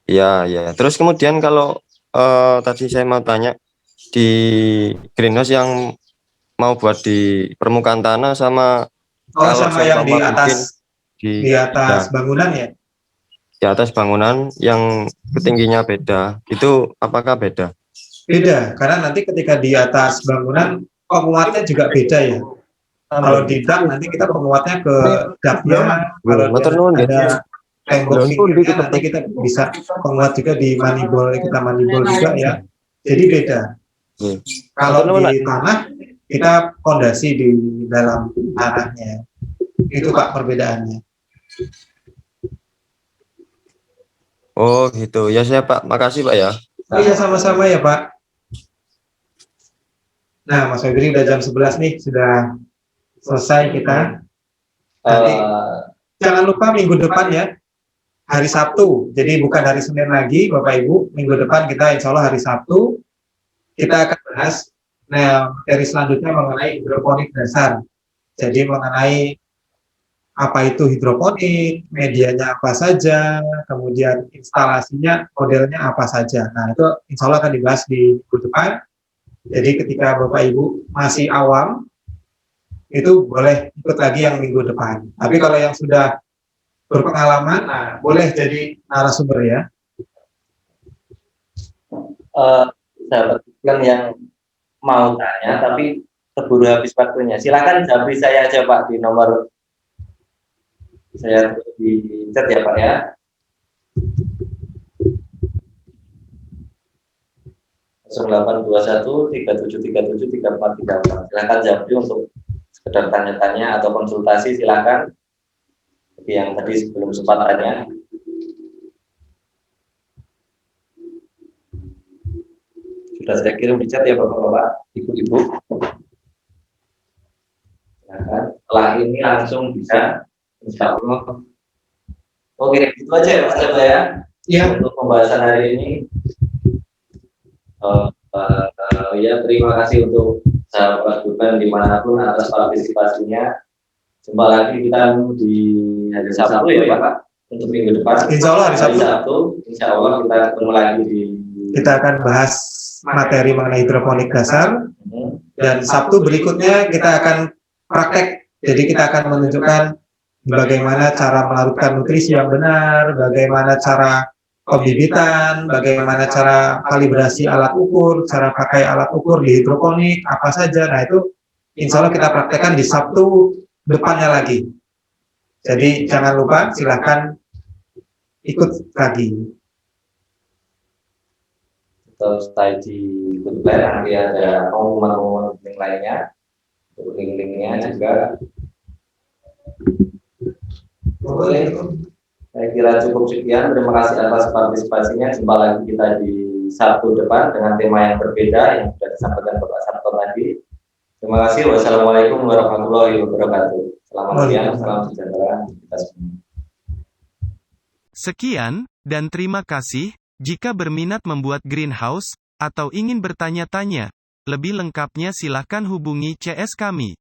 ya, ya. Terus kemudian kalau tadi saya mau tanya di greenhouse yang mau buat di permukaan tanah sama Oh, kalau sama yang di seumpama bikin atas ya, bangunan ya? di atas bangunan yang ketingginya beda, itu apakah beda? Beda, karena nanti ketika di atas bangunan penguatnya juga beda ya. Kalau di dak nanti kita penguatnya ke daknya, kalau Motor nuwun, ada tembok pinggirnya nanti kita bisa penguat juga di manibol, kita manibol juga ya. Jadi beda. Kalau di tanah kita fondasi di dalam tanahnya. Itu Pak perbedaannya. Oh gitu, ya saya Pak, makasih Pak ya. Oh iya sama-sama ya Pak. Nah Mas Febri udah jam 11 nih, sudah selesai kita. Nanti jangan lupa minggu depan ya, hari Sabtu. Jadi bukan hari Senin lagi Bapak Ibu, minggu depan kita insya Allah hari Sabtu kita akan bahas materi selanjutnya mengenai hidroponik dasar. Jadi mengenai apa itu hidroponik, medianya apa saja, kemudian instalasinya, modelnya apa saja. Nah itu insya Allah akan dibahas di minggu depan. Jadi ketika Bapak Ibu masih awam, itu boleh ikut lagi yang minggu depan. Tapi kalau yang sudah berpengalaman, nah boleh jadi narasumber ya. Sahabat kan yang mau tanya tapi keburu habis waktunya. Silakan japri saya aja Pak di nomor saya di chat ya Pak ya. Delapan 37373434. Silakan japri untuk sekedar tanya-tanya atau konsultasi silakan. Jadi yang tadi sebelum sempat tanya. Sudah saya kirim di chat ya Bapak-bapak, Ibu-ibu. Silakan. Setelah ini langsung bisa, insya Allah. Oke, itu aja ya Pak Seba ya. Iya. Untuk pembahasan hari ini. Ya terima kasih untuk sahabat Bupen dimanapun atas partisipasinya. Jumpa lagi kita di hari Sabtu ya Pak untuk minggu depan. Insya Allah hari Sabtu. Insya Allah kita ketemu lagi di. Kita akan bahas materi mengenai hidroponik dasar dan Sabtu berikutnya kita akan praktek. Jadi kita akan menunjukkan bagaimana cara melarutkan nutrisi yang benar, bagaimana cara pembibitan, bagaimana cara kalibrasi alat ukur, cara pakai alat ukur di hidroponik, apa saja. Nah itu insya Allah kita praktekkan di Sabtu depannya lagi. Jadi jangan lupa silahkan ikut lagi. Terus tadi Bupen nanti ada pengumuman link lainnya, link-linknya juga. Saya kira cukup sekian. Terima kasih atas partisipasinya. Jumpa lagi kita di Sabtu depan dengan tema yang berbeda yang sudah disampaikan Bapak Sabto tadi. Terima kasih. Wassalamualaikum warahmatullahi wabarakatuh. Selamat siang, salam sejahtera kita semua. Sekian, dan terima kasih. Jika berminat membuat greenhouse, atau ingin bertanya-tanya, lebih lengkapnya silakan hubungi CS kami.